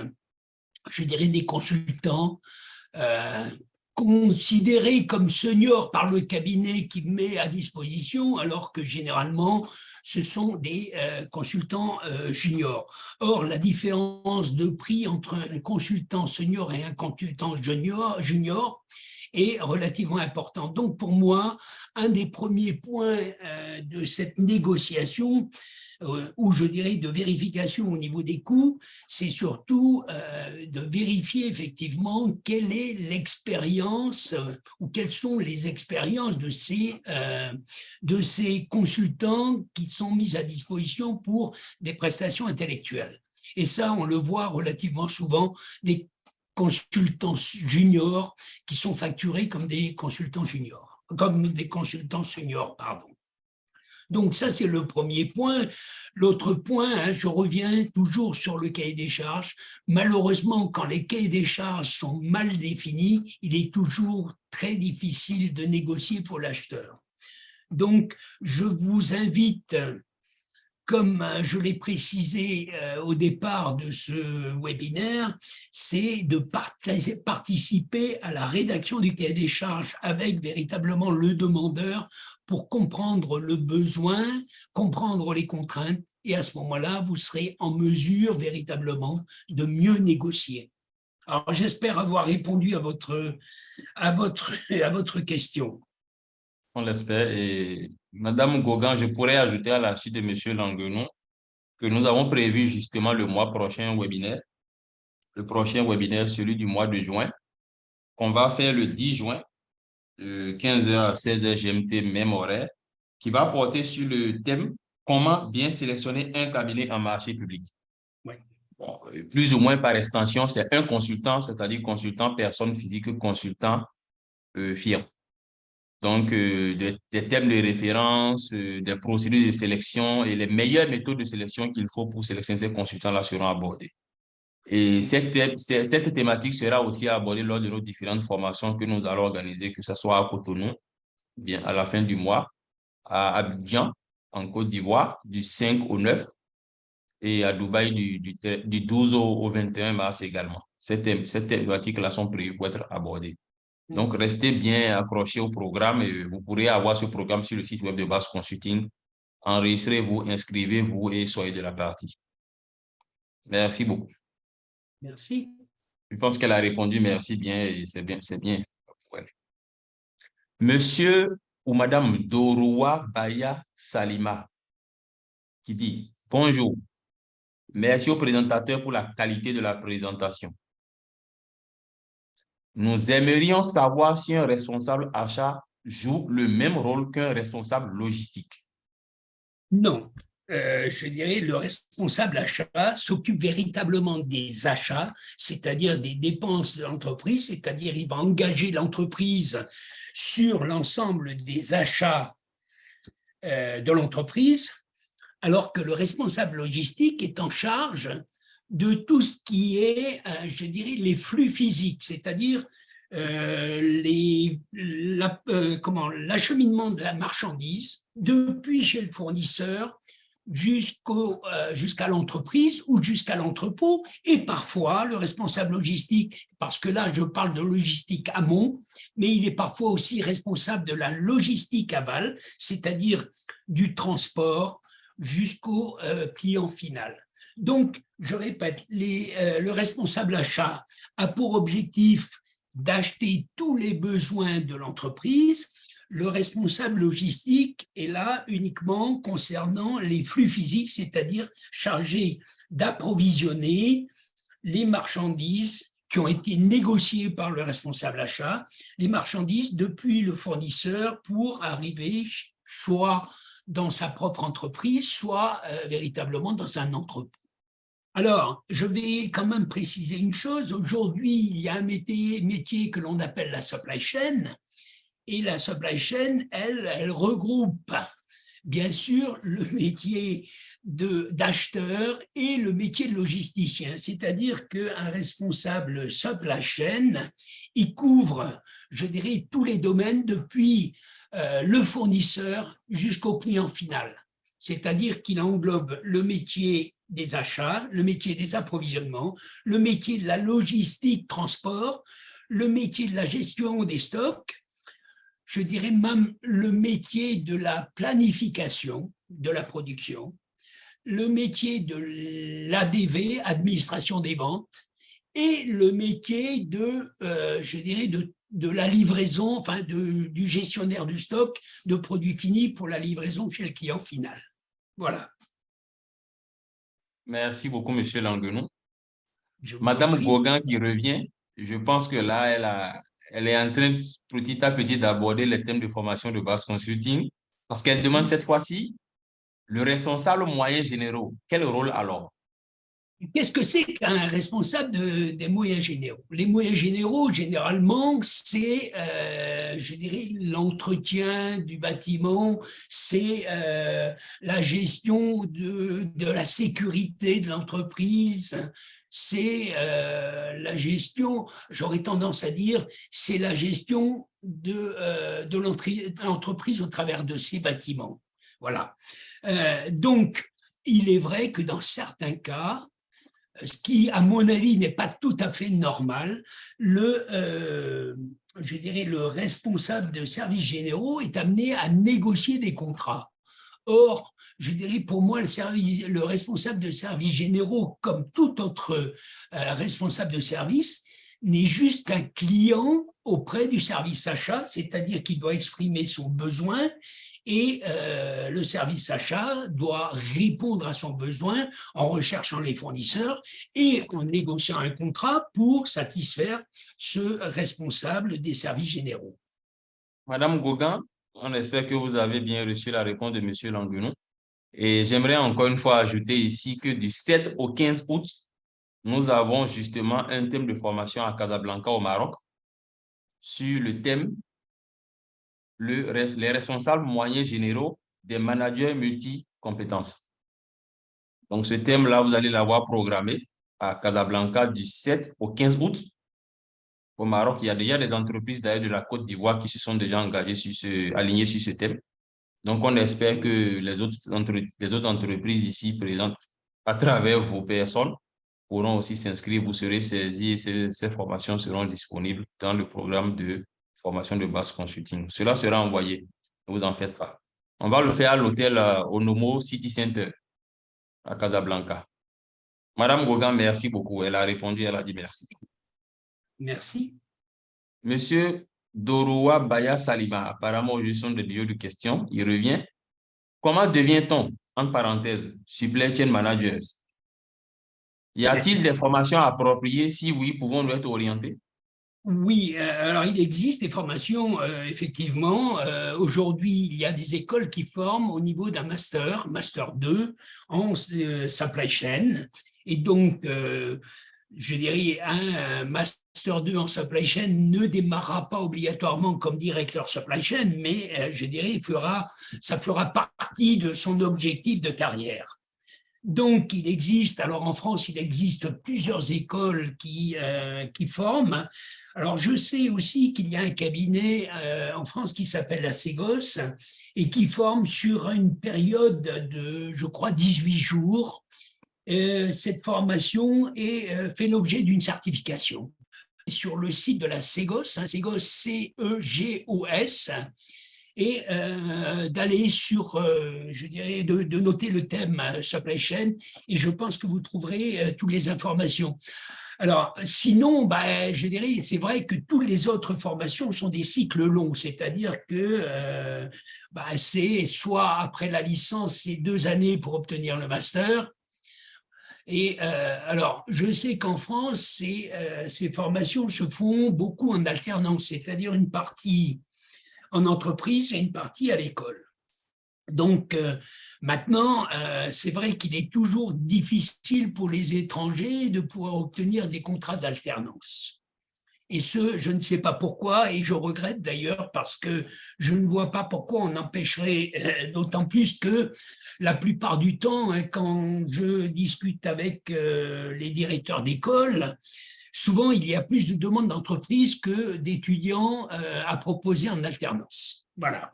je dirais des consultants considéré comme senior par le cabinet qui met à disposition, alors que généralement, ce sont des consultants juniors. Or, la différence de prix entre un consultant senior et un consultant junior est relativement importante. Donc, pour moi, un des premiers points de cette négociation, ou je dirais de vérification au niveau des coûts, c'est surtout de vérifier effectivement quelle est l'expérience ou quelles sont les expériences de ces consultants qui sont mis à disposition pour des prestations intellectuelles. Et ça, on le voit relativement souvent, des consultants juniors qui sont facturés comme des consultants juniors, comme des consultants seniors, pardon. Donc ça, c'est le premier point. L'autre point, je reviens toujours sur le cahier des charges. Malheureusement, quand les cahiers des charges sont mal définis, il est toujours très difficile de négocier pour l'acheteur. Donc, je vous invite, comme je l'ai précisé au départ de ce webinaire, c'est de participer à la rédaction du cahier des charges avec véritablement le demandeur pour comprendre le besoin, comprendre les contraintes, et à ce moment-là, vous serez en mesure véritablement de mieux négocier. Alors, j'espère avoir répondu à votre question. On l'espère. Et Madame Gauguin, je pourrais ajouter à la suite de Monsieur Languenon que nous avons prévu justement le mois prochain un webinaire. Le prochain webinaire, celui du mois de juin, qu'on va faire le 10 juin, de 15h à 16h GMT, même horaire, qui va porter sur le thème « Comment bien sélectionner un cabinet en marché public ». Oui. Bon, plus ou moins par extension, c'est un consultant, c'est-à-dire consultant personne physique, consultant firme. Donc, des thèmes de référence, des procédures de sélection et les meilleures méthodes de sélection qu'il faut pour sélectionner ces consultants-là seront abordées. Et cette thématique sera aussi abordée lors de nos différentes formations que nous allons organiser, que ce soit à Cotonou, bien à la fin du mois, à Abidjan, en Côte d'Ivoire, du 5 au 9, et à Dubaï du 12 au 21 mars également. Ces thématiques-là sont prévues pour être abordées. Donc, restez bien accrochés au programme et vous pourrez avoir ce programme sur le site web de Base Consulting. Enregistrez-vous, inscrivez-vous et soyez de la partie. Merci beaucoup. Merci. Je pense qu'elle a répondu merci bien et c'est bien, c'est bien. Ouais. Monsieur ou Madame Doroua Baya Salima qui dit « Bonjour, merci au présentateur pour la qualité de la présentation. Nous aimerions savoir si un responsable achat joue le même rôle qu'un responsable logistique. » Non. Je dirais le responsable achat s'occupe véritablement des achats, c'est-à-dire des dépenses de l'entreprise, c'est-à-dire il va engager l'entreprise sur l'ensemble des achats de l'entreprise, alors que le responsable logistique est en charge de tout ce qui est, je dirais, les flux physiques, c'est-à-dire l'acheminement de la marchandise depuis chez le fournisseur jusqu'à l'entreprise ou jusqu'à l'entrepôt, et parfois le responsable logistique, parce que là je parle de logistique amont, mais il est parfois aussi responsable de la logistique aval, c'est-à-dire du transport jusqu'au client final. Donc, je répète, le responsable achat a pour objectif d'acheter tous les besoins de l'entreprise. Le responsable logistique est là uniquement concernant les flux physiques, c'est-à-dire chargé d'approvisionner les marchandises qui ont été négociées par le responsable achat, les marchandises depuis le fournisseur pour arriver soit dans sa propre entreprise, soit véritablement dans un entrepôt. Alors, je vais quand même préciser une chose. Aujourd'hui, il y a un métier que l'on appelle la supply chain, et la supply chain, elle regroupe bien sûr le métier d'acheteur et le métier de logisticien, c'est-à-dire qu'un responsable supply chain, il couvre, je dirais, tous les domaines depuis le fournisseur jusqu'au client final, c'est-à-dire qu'il englobe le métier des achats, le métier des approvisionnements, le métier de la logistique transport, le métier de la gestion des stocks, je dirais même le métier de la planification de la production, le métier de l'ADV, administration des ventes, et le métier je dirais, de la livraison, enfin du gestionnaire du stock de produits finis pour la livraison chez le client final. Voilà. Merci beaucoup, Monsieur Languenon. Je vous en Madame prie. Gauguin qui revient, je pense que là, elle est en train petit à petit d'aborder les thèmes de formation de base consulting parce qu'elle demande cette fois-ci le responsable moyen généraux. Quel rôle alors? Qu'est-ce que c'est qu'un responsable des moyens généraux? Les moyens généraux, généralement, c'est, je dirais, l'entretien du bâtiment, c'est la gestion de la sécurité de l'entreprise, c'est la gestion, j'aurais tendance à dire, c'est la gestion de l'entreprise au travers de ses bâtiments. Voilà. Donc, il est vrai que dans certains cas, ce qui, à mon avis, n'est pas tout à fait normal, je dirais, le responsable de services généraux est amené à négocier des contrats. Or, je dirais, pour moi, le responsable de services généraux, comme tout autre responsable de service, n'est juste qu'un client auprès du service achat, c'est-à-dire qu'il doit exprimer son besoin et le service achat doit répondre à son besoin en recherchant les fournisseurs et en négociant un contrat pour satisfaire ce responsable des services généraux. Madame Gauguin, on espère que vous avez bien reçu la réponse de Monsieur Languenon. Et j'aimerais encore une fois ajouter ici que du 7 au 15 août, nous avons justement un thème de formation à Casablanca au Maroc sur le thème les responsables moyens généraux des managers multi-compétences. Donc, ce thème-là, vous allez l'avoir programmé à Casablanca du 7 au 15 août. Au Maroc, il y a déjà des entreprises d'ailleurs de la Côte d'Ivoire qui se sont déjà engagées alignées sur ce thème. Donc, on espère que les autres entreprises ici présentes à travers vos personnes pourront aussi s'inscrire. Vous serez saisis et ces formations seront disponibles dans le programme de formation de base consulting. Cela sera envoyé. Ne vous en faites pas. On va le faire à l'hôtel Onomo City Center à Casablanca. Madame Gauguin, merci beaucoup. Elle a répondu, elle a dit merci. Merci. Monsieur Doroua Baya Salima, apparemment, aujourd'hui, sont des billes de questions. Il revient. Comment devient-on, en parenthèse, supply chain manager? Y a-t-il des formations appropriées? Si oui, pouvons-nous être orientés? Oui, alors il existe des formations, effectivement. Aujourd'hui, il y a des écoles qui forment au niveau d'un master 2 en supply chain. Et donc, je dirais, un master 2 en supply chain ne démarrera pas obligatoirement comme directeur supply chain, mais je dirais, ça fera partie de son objectif de carrière. Donc, il existe, alors en France, il existe plusieurs écoles qui forment. Alors, je sais aussi qu'il y a un cabinet en France qui s'appelle la Ségos et qui forme sur une période de, je crois, 18 jours. Cette formation fait l'objet d'une certification. Sur le site de la Ségos, Ségos, C-E-G-O-S, et d'aller sur, je dirais, de noter le thème supply chain, et je pense que vous trouverez toutes les informations. Alors, sinon, je dirais, c'est vrai que toutes les autres formations sont des cycles longs, c'est-à-dire que c'est soit après la licence, c'est 2 années pour obtenir le master. Et alors, je sais qu'en France, ces formations se font beaucoup en alternance, c'est-à-dire une partie en entreprise et une partie à l'école. Donc, maintenant, c'est vrai qu'il est toujours difficile pour les étrangers de pouvoir obtenir des contrats d'alternance. Et je ne sais pas pourquoi, et je regrette d'ailleurs parce que je ne vois pas pourquoi on empêcherait, d'autant plus que la plupart du temps, quand je discute avec les directeurs d'école, souvent il y a plus de demandes d'entreprise que d'étudiants à proposer en alternance. Voilà.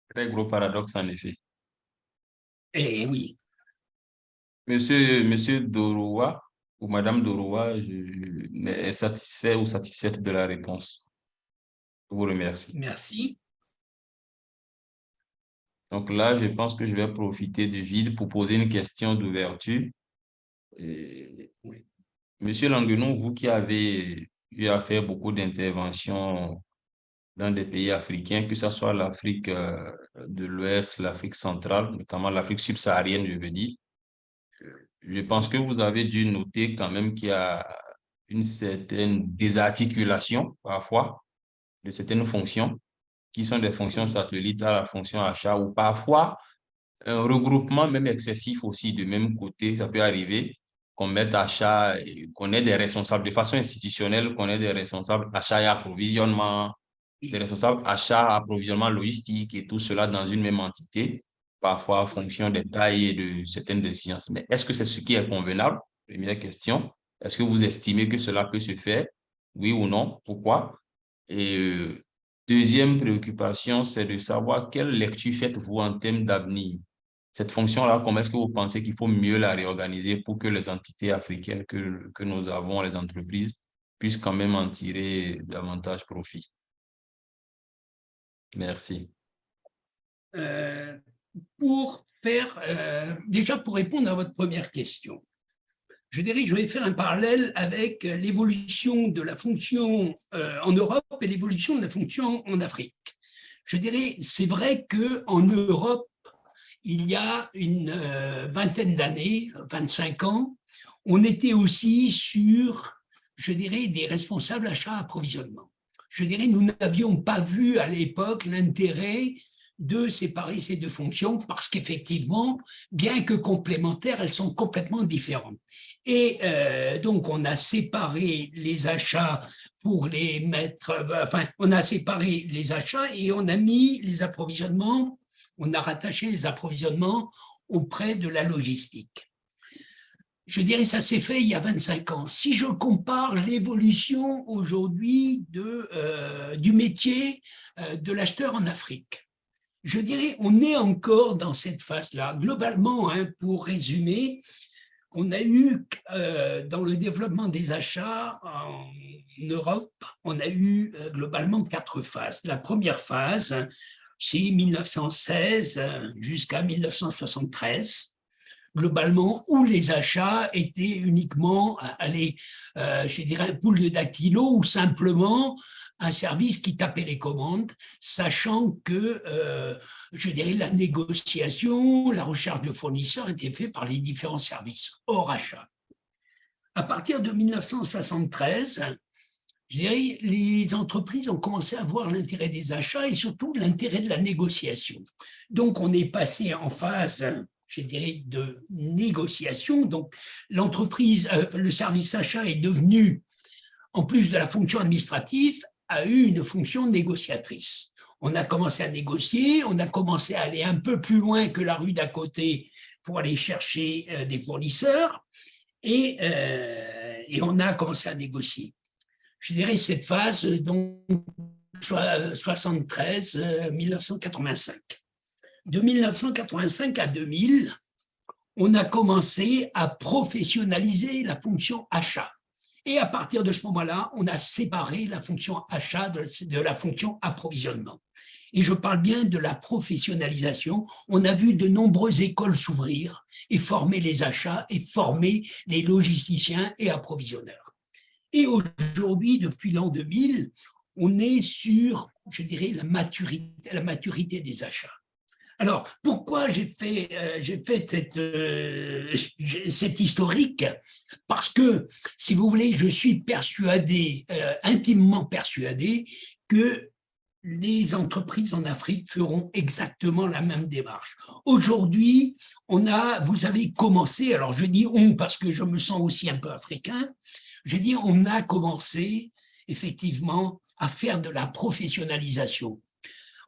Très gros paradoxe, en effet. Et oui. Monsieur Doroua, Pour Madame Doroua, est satisfait ou satisfaite de la réponse? Je vous remercie. Merci. Donc là, je pense que je vais profiter du vide pour poser une question d'ouverture. Oui. Monsieur Languenon, vous qui avez eu à faire beaucoup d'interventions dans des pays africains, que ce soit l'Afrique de l'Ouest, l'Afrique centrale, notamment l'Afrique subsaharienne, je veux dire, je pense que Oui. vous avez dû noter quand même qu'il y a une certaine désarticulation parfois de certaines fonctions qui sont des fonctions Oui. satellites à la fonction achat ou parfois un regroupement même excessif aussi de même côté. Ça peut arriver qu'on mette achat, qu'on ait des responsables de façon institutionnelle, qu'on ait des responsables achat et approvisionnement, des Oui. responsables achat, approvisionnement logistique et tout cela dans une même entité, parfois en Oui. fonction des tailles et de certaines exigences. Mais est-ce que c'est ce qui est convenable? Première question. Est-ce que vous estimez que cela peut se faire? Oui ou non? Pourquoi? Et deuxième préoccupation, c'est de savoir quelle lecture faites-vous en termes d'avenir. Cette fonction-là, comment est-ce que vous pensez qu'il faut mieux la réorganiser pour que les entités africaines que nous avons, les entreprises, puissent quand même en tirer davantage profit? Merci. Euh, déjà pour répondre à votre première question, je dirais que je vais faire un parallèle avec l'évolution de la fonction en Europe et l'évolution de la fonction en Afrique. Je dirais, c'est vrai qu'en Europe, il y a une vingtaine d'années, 25 ans, on était aussi sur, je dirais, des responsables achats-approvisionnement. Je dirais, nous n'avions pas vu à l'époque l'intérêt de séparer ces deux fonctions parce qu'effectivement, bien que complémentaires, elles sont complètement différentes. Et donc, on a séparé les achats pour les mettre, enfin, on a séparé les achats et on a mis les approvisionnements, on a rattaché les approvisionnements auprès de la logistique. Je dirais ça s'est fait il y a 25 ans. Si je compare l'évolution aujourd'hui du métier de l'acheteur en Afrique, je dirais on est encore dans cette phase-là. Globalement, hein, pour résumer, on a eu dans le développement des achats en Europe, on a eu globalement 4 phases. La première phase, c'est 1916 jusqu'à 1973, globalement, où les achats étaient uniquement, je dirais, un pool de dactylo ou simplement un service qui tapait les commandes, sachant que, je dirais, la négociation, la recherche de fournisseurs était faite par les différents services hors achat. À partir de 1973, je dirais, les entreprises ont commencé à voir l'intérêt des achats et surtout l'intérêt de la négociation. Donc, on est passé en phase, je dirais, de négociation. Donc, l'entreprise, le service achat est devenu, en plus de la fonction administrative, a eu une fonction négociatrice. On a commencé à négocier, on a commencé à aller un peu plus loin que la rue d'à côté pour aller chercher des fournisseurs et on a commencé à négocier. Je dirais cette phase, donc 73-1985. De 1985 à 2000, on a commencé à professionnaliser la fonction achat. Et à partir de ce moment-là, on a séparé la fonction achat de la fonction approvisionnement. Et je parle bien de la professionnalisation. On a vu de nombreuses écoles s'ouvrir et former les achats et former les logisticiens et approvisionneurs. Et aujourd'hui, depuis l'an 2000, on est sur, je dirais, la maturité des achats. Alors, pourquoi j'ai fait cette historique? Parce que, si vous voulez, je suis persuadé, intimement persuadé, que les entreprises en Afrique feront exactement la même démarche. Aujourd'hui, vous avez commencé, alors je dis on parce que je me sens aussi un peu africain, je dis on a commencé effectivement à faire de la professionnalisation.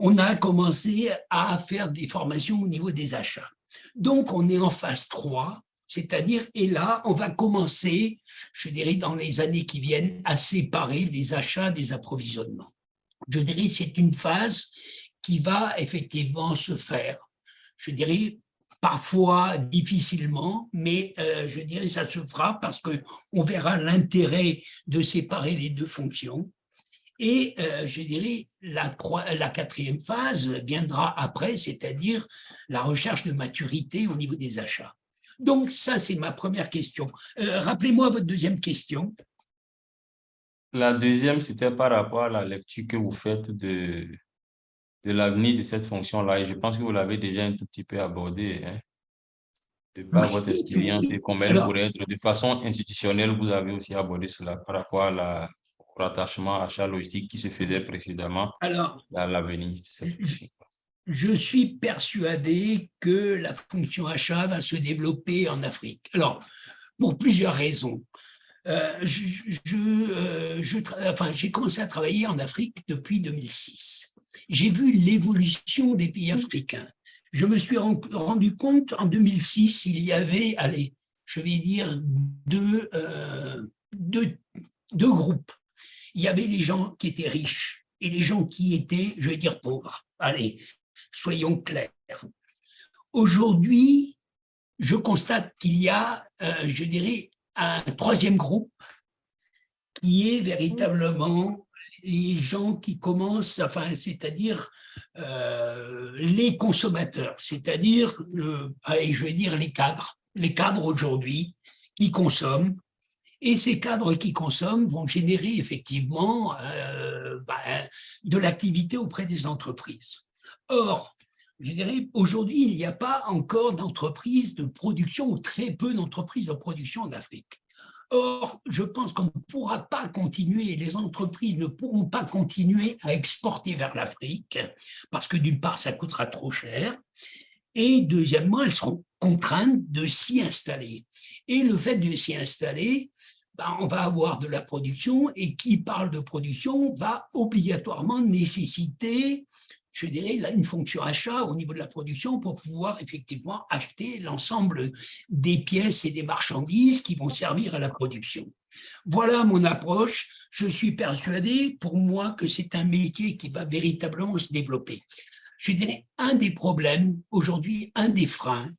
On a commencé à faire des formations au niveau des achats. Donc, on est en phase 3, c'est-à-dire, et là, on va commencer, je dirais, dans les années qui viennent, à séparer les achats des approvisionnements. Je dirais que c'est une phase qui va effectivement se faire, je dirais, parfois difficilement, mais je dirais ça se fera parce qu'on verra l'intérêt de séparer les deux fonctions. Et je dirais la quatrième phase viendra après, c'est-à-dire la recherche de maturité au niveau des achats. Donc ça, c'est ma première question. Rappelez-moi votre deuxième question. La deuxième, c'était par rapport à la lecture que vous faites de l'avenir de cette fonction-là. Et je pense que vous l'avez déjà un tout petit peu abordé, hein, de par votre Oui, expérience et oui. comment elle Alors, pourrait être de façon institutionnelle. Vous avez aussi abordé cela par rapport au rattachement achat logistique qui se faisait précédemment alors à l'avenir de cette fonction. je suis persuadé que la fonction achat va se développer en Afrique. Alors, pour plusieurs raisons. J'ai commencé à travailler en Afrique depuis 2006. J'ai vu l'évolution des pays africains. Je me suis rendu compte en 2006, il y avait, allez, je vais dire deux groupes. Il y avait les gens qui étaient riches et les gens qui étaient, je vais dire, pauvres. Allez, soyons clairs. Aujourd'hui, je constate qu'il y a, je dirais, un troisième groupe qui est véritablement les gens qui commencent, enfin, c'est-à-dire les consommateurs, c'est-à-dire, je vais dire les cadres aujourd'hui qui consomment. Et ces cadres qui consomment vont générer effectivement de l'activité auprès des entreprises. Or, je dirais, aujourd'hui, il n'y a pas encore d'entreprises de production ou très peu d'entreprises de production en Afrique. Or, je pense qu'on ne pourra pas continuer, les entreprises ne pourront pas continuer à exporter vers l'Afrique parce que d'une part, ça coûtera trop cher et deuxièmement, elles seront contraintes de s'y installer. Et le fait de s'y installer, on va avoir de la production et qui parle de production va obligatoirement nécessiter, je dirais, une fonction achat au niveau de la production pour pouvoir effectivement acheter l'ensemble des pièces et des marchandises qui vont servir à la production. Voilà mon approche. Je suis persuadé, pour moi, que c'est un métier qui va véritablement se développer. Je dirais, un des problèmes aujourd'hui, un des freins,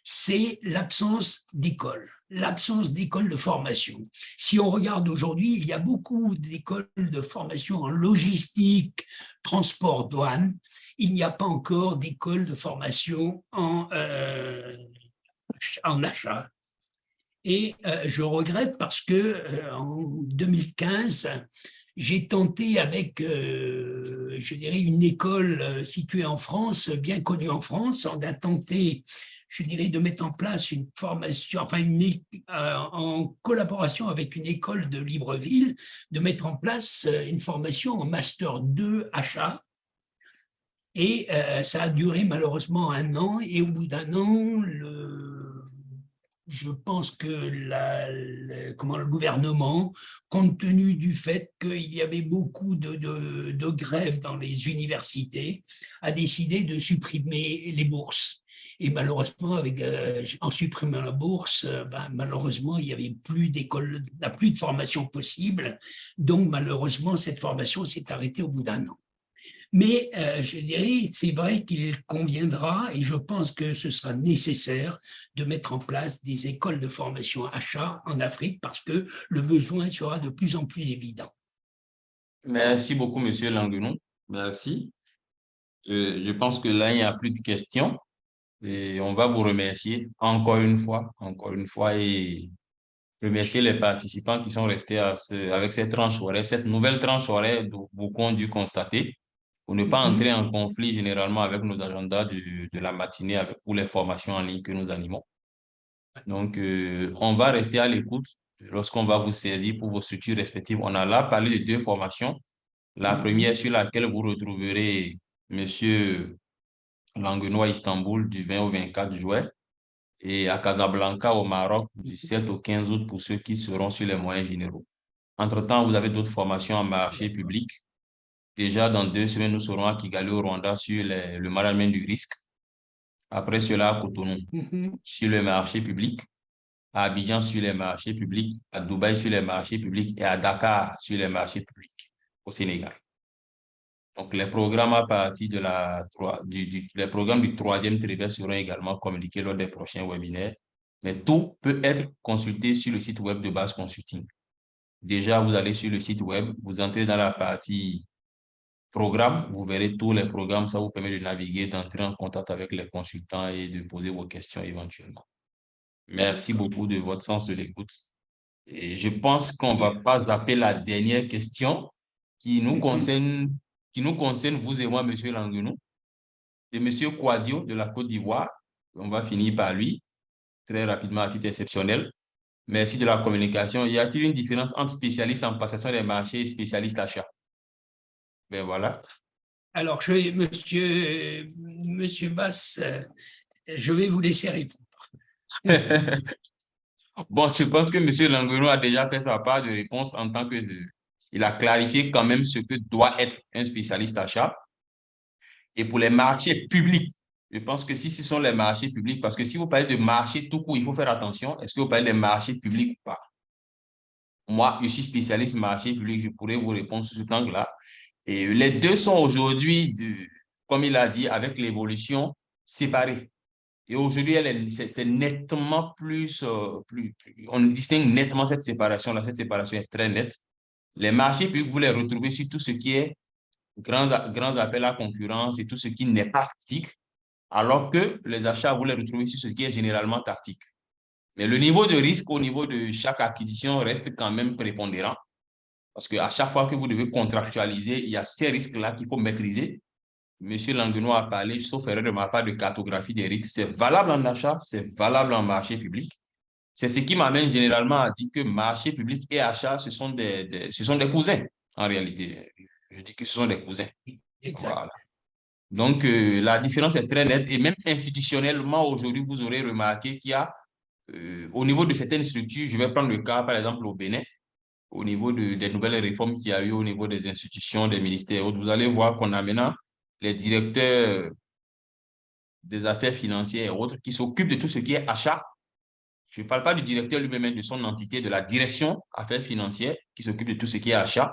c'est l'absence d'école, l'absence d'école de formation. Si on regarde aujourd'hui, il y a beaucoup d'écoles de formation en logistique, transport, douane. Il n'y a pas encore d'école de formation en achat. Et je regrette parce que en 2015, j'ai tenté avec, je dirais, une école située en France, bien connue en France, on a tenté, je dirais, de mettre en place une formation, enfin, en collaboration avec une école de Libreville, de mettre en place une formation en Master 2 achat. Et ça a duré malheureusement 1 an, et au bout d'1 an, je pense que le gouvernement, compte tenu du fait qu'il y avait beaucoup de grèves dans les universités, a décidé de supprimer les bourses. Et malheureusement, en supprimant la bourse, malheureusement, il n'y avait plus d'école, plus de formation possible. Donc, malheureusement, cette formation s'est arrêtée au bout d'1 an. Mais je dirais, c'est vrai qu'il conviendra, et je pense que ce sera nécessaire de mettre en place des écoles de formation achat en Afrique parce que le besoin sera de plus en plus évident. Merci beaucoup, Monsieur Languenon. Merci. Je pense que là, il n'y a plus de questions et on va vous remercier encore une fois, et remercier les participants qui sont restés avec cette tranche horaire, cette nouvelle tranche horaire dont beaucoup ont dû constater pour ne pas entrer en conflit généralement avec nos agendas de la matinée pour les formations en ligne que nous animons. Donc, on va rester à l'écoute lorsqu'on va vous saisir pour vos structures respectives. On a là parlé de 2 formations. La première sur laquelle vous retrouverez Monsieur Languenois à Istanbul du 20 au 24 juin et à Casablanca au Maroc du 7 au 15 août pour ceux qui seront sur les moyens généraux. Entre-temps, vous avez d'autres formations en marché public. Déjà, dans 2 semaines, nous serons à Kigali au Rwanda sur le management du risque. Après cela, à Cotonou sur le marché public, à Abidjan sur les marchés publics, à Dubaï sur les marchés publics et à Dakar sur les marchés publics au Sénégal. Donc, les programmes à partir de les programmes du troisième trimestre seront également communiqués lors des prochains webinaires. Mais tout peut être consulté sur le site web de Base Consulting. Déjà, vous allez sur le site web, vous entrez dans la partie programme, vous verrez tous les programmes. Ça vous permet de naviguer, d'entrer en contact avec les consultants et de poser vos questions éventuellement. Merci beaucoup de votre sens de l'écoute. Et je pense qu'on ne va Bien. pas zapper la dernière question qui nous concerne, vous et moi, M. Languenou, de M. Kouadio de la Côte d'Ivoire. On va finir par lui, très rapidement à titre exceptionnel. Merci de la communication. Y a-t-il une différence entre spécialiste en passation des marchés et spécialiste achat? Ben voilà. Alors, monsieur Bass, je vais vous laisser répondre. Bon, je pense que M. Languenou a déjà fait sa part de réponse en tant que... il a clarifié quand même ce que doit être un spécialiste achat. Et pour les marchés publics, je pense que si ce sont les marchés publics, parce que si vous parlez de marché tout court, il faut faire attention. Est-ce que vous parlez des marchés publics ou pas? Moi, je suis spécialiste marché public, je pourrais vous répondre sur cet angle-là. Et les deux sont aujourd'hui, comme il a dit, avec l'évolution, séparés. Et aujourd'hui, c'est nettement on distingue nettement cette séparation-là. Cette séparation est très nette. Les marchés publics, vous les retrouvez sur tout ce qui est grands appels à concurrence et tout ce qui n'est pas tactique, alors que les achats, vous les retrouvez sur ce qui est généralement tactique. Mais le niveau de risque au niveau de chaque acquisition reste quand même prépondérant, parce qu'à chaque fois que vous devez contractualiser, il y a ces risques-là qu'il faut maîtriser. Monsieur Languenou a parlé, sauf erreur de ma part, de cartographie des risques. C'est valable en achat, c'est valable en marché public. C'est ce qui m'amène généralement à dire que marché public et achat, ce sont des cousins, en réalité. Je dis que ce sont des cousins. Exact. Voilà. Donc, la différence est très nette. Et même institutionnellement, aujourd'hui, vous aurez remarqué qu'il y a, au niveau de certaines structures, je vais prendre le cas, par exemple, au Bénin, au niveau des nouvelles réformes qu'il y a eu au niveau des institutions, des ministères et autres, vous allez voir qu'on a maintenant les directeurs des affaires financières et autres qui s'occupent de tout ce qui est achat. Je ne parle pas du directeur lui-même, de son entité, de la direction affaires financières qui s'occupe de tout ce qui est achat.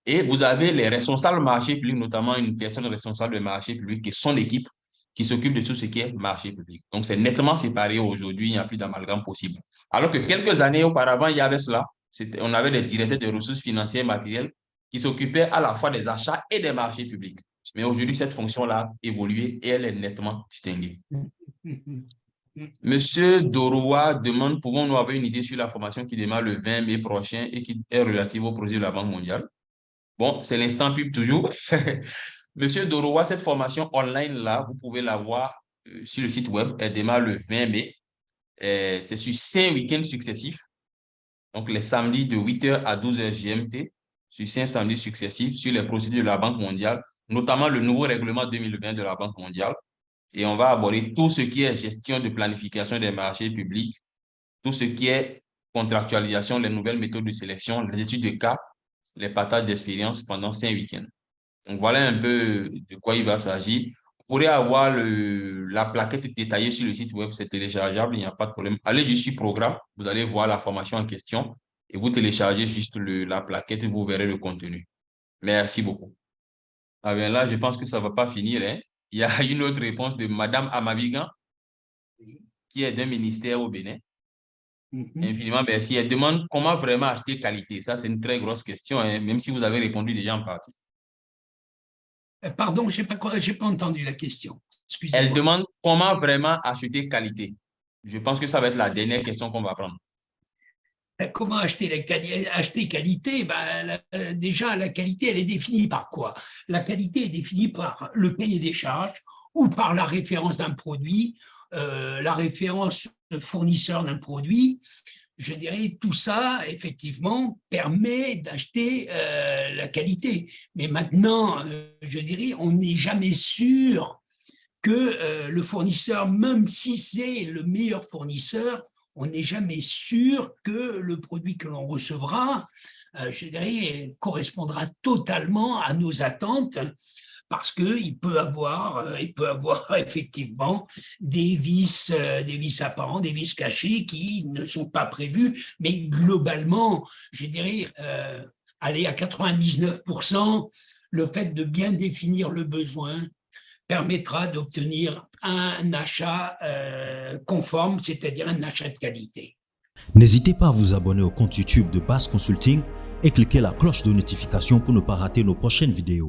Et vous avez les responsables marché public, notamment une personne responsable de marché public et son équipe qui s'occupe de tout ce qui est marché public. Donc, c'est nettement séparé aujourd'hui, il n'y a plus d'amalgame possible. Alors que quelques années auparavant, il y avait cela. On avait des directeurs de ressources financières et matérielles qui s'occupaient à la fois des achats et des marchés publics. Mais aujourd'hui, cette fonction-là a évolué et elle est nettement distinguée. Monsieur Doroua demande, pouvons-nous avoir une idée sur la formation qui démarre le 20 mai prochain et qui est relative au projet de la Banque mondiale? Bon, c'est l'instant pub toujours. Monsieur Doroua, cette formation online-là, vous pouvez la voir sur le site web. Elle démarre le 20 mai. C'est sur 5 week-ends successifs. Donc, les samedis de 8h à 12h GMT, sur 5 samedis successifs, sur les procédures de la Banque mondiale, notamment le nouveau règlement 2020 de la Banque mondiale. Et on va aborder tout ce qui est gestion de planification des marchés publics, tout ce qui est contractualisation, les nouvelles méthodes de sélection, les études de cas, les partages d'expérience pendant 5 week-ends. Donc, voilà un peu de quoi il va s'agir. Vous pourrez avoir la plaquette détaillée sur le site web, c'est téléchargeable, il n'y a pas de problème. Allez dessus programme, vous allez voir la formation en question et vous téléchargez juste la plaquette et vous verrez le contenu. Merci beaucoup. Ah bien là, je pense que ça ne va pas finir, hein. Il y a une autre réponse de Madame Amavigan, qui est d'un ministère au Bénin. Infiniment merci. Elle demande comment vraiment acheter qualité. Ça, c'est une très grosse question, hein, même si vous avez répondu déjà en partie. Pardon, j'ai pas entendu la question. Elle Excusez-moi. demande comment vraiment acheter qualité. Je pense que ça va être la dernière question qu'on va prendre. Comment acheter qualité? Déjà, la qualité, elle est définie par quoi? La qualité est définie par le cahier des charges ou par la référence d'un produit, la référence fournisseur d'un produit. Je dirais tout ça, effectivement, permet d'acheter la qualité. Mais maintenant, je dirais, on n'est jamais sûr que le fournisseur, même si c'est le meilleur fournisseur, on n'est jamais sûr que le produit que l'on recevra, je dirais, correspondra totalement à nos attentes, parce qu'il peut avoir effectivement des vices apparents, des vices cachés qui ne sont pas prévus, mais globalement, je dirais, aller à 99%, le fait de bien définir le besoin permettra d'obtenir un achat conforme, c'est-à-dire un achat de qualité. N'hésitez pas à vous abonner au compte YouTube de BAS Consulting et cliquez la cloche de notification pour ne pas rater nos prochaines vidéos.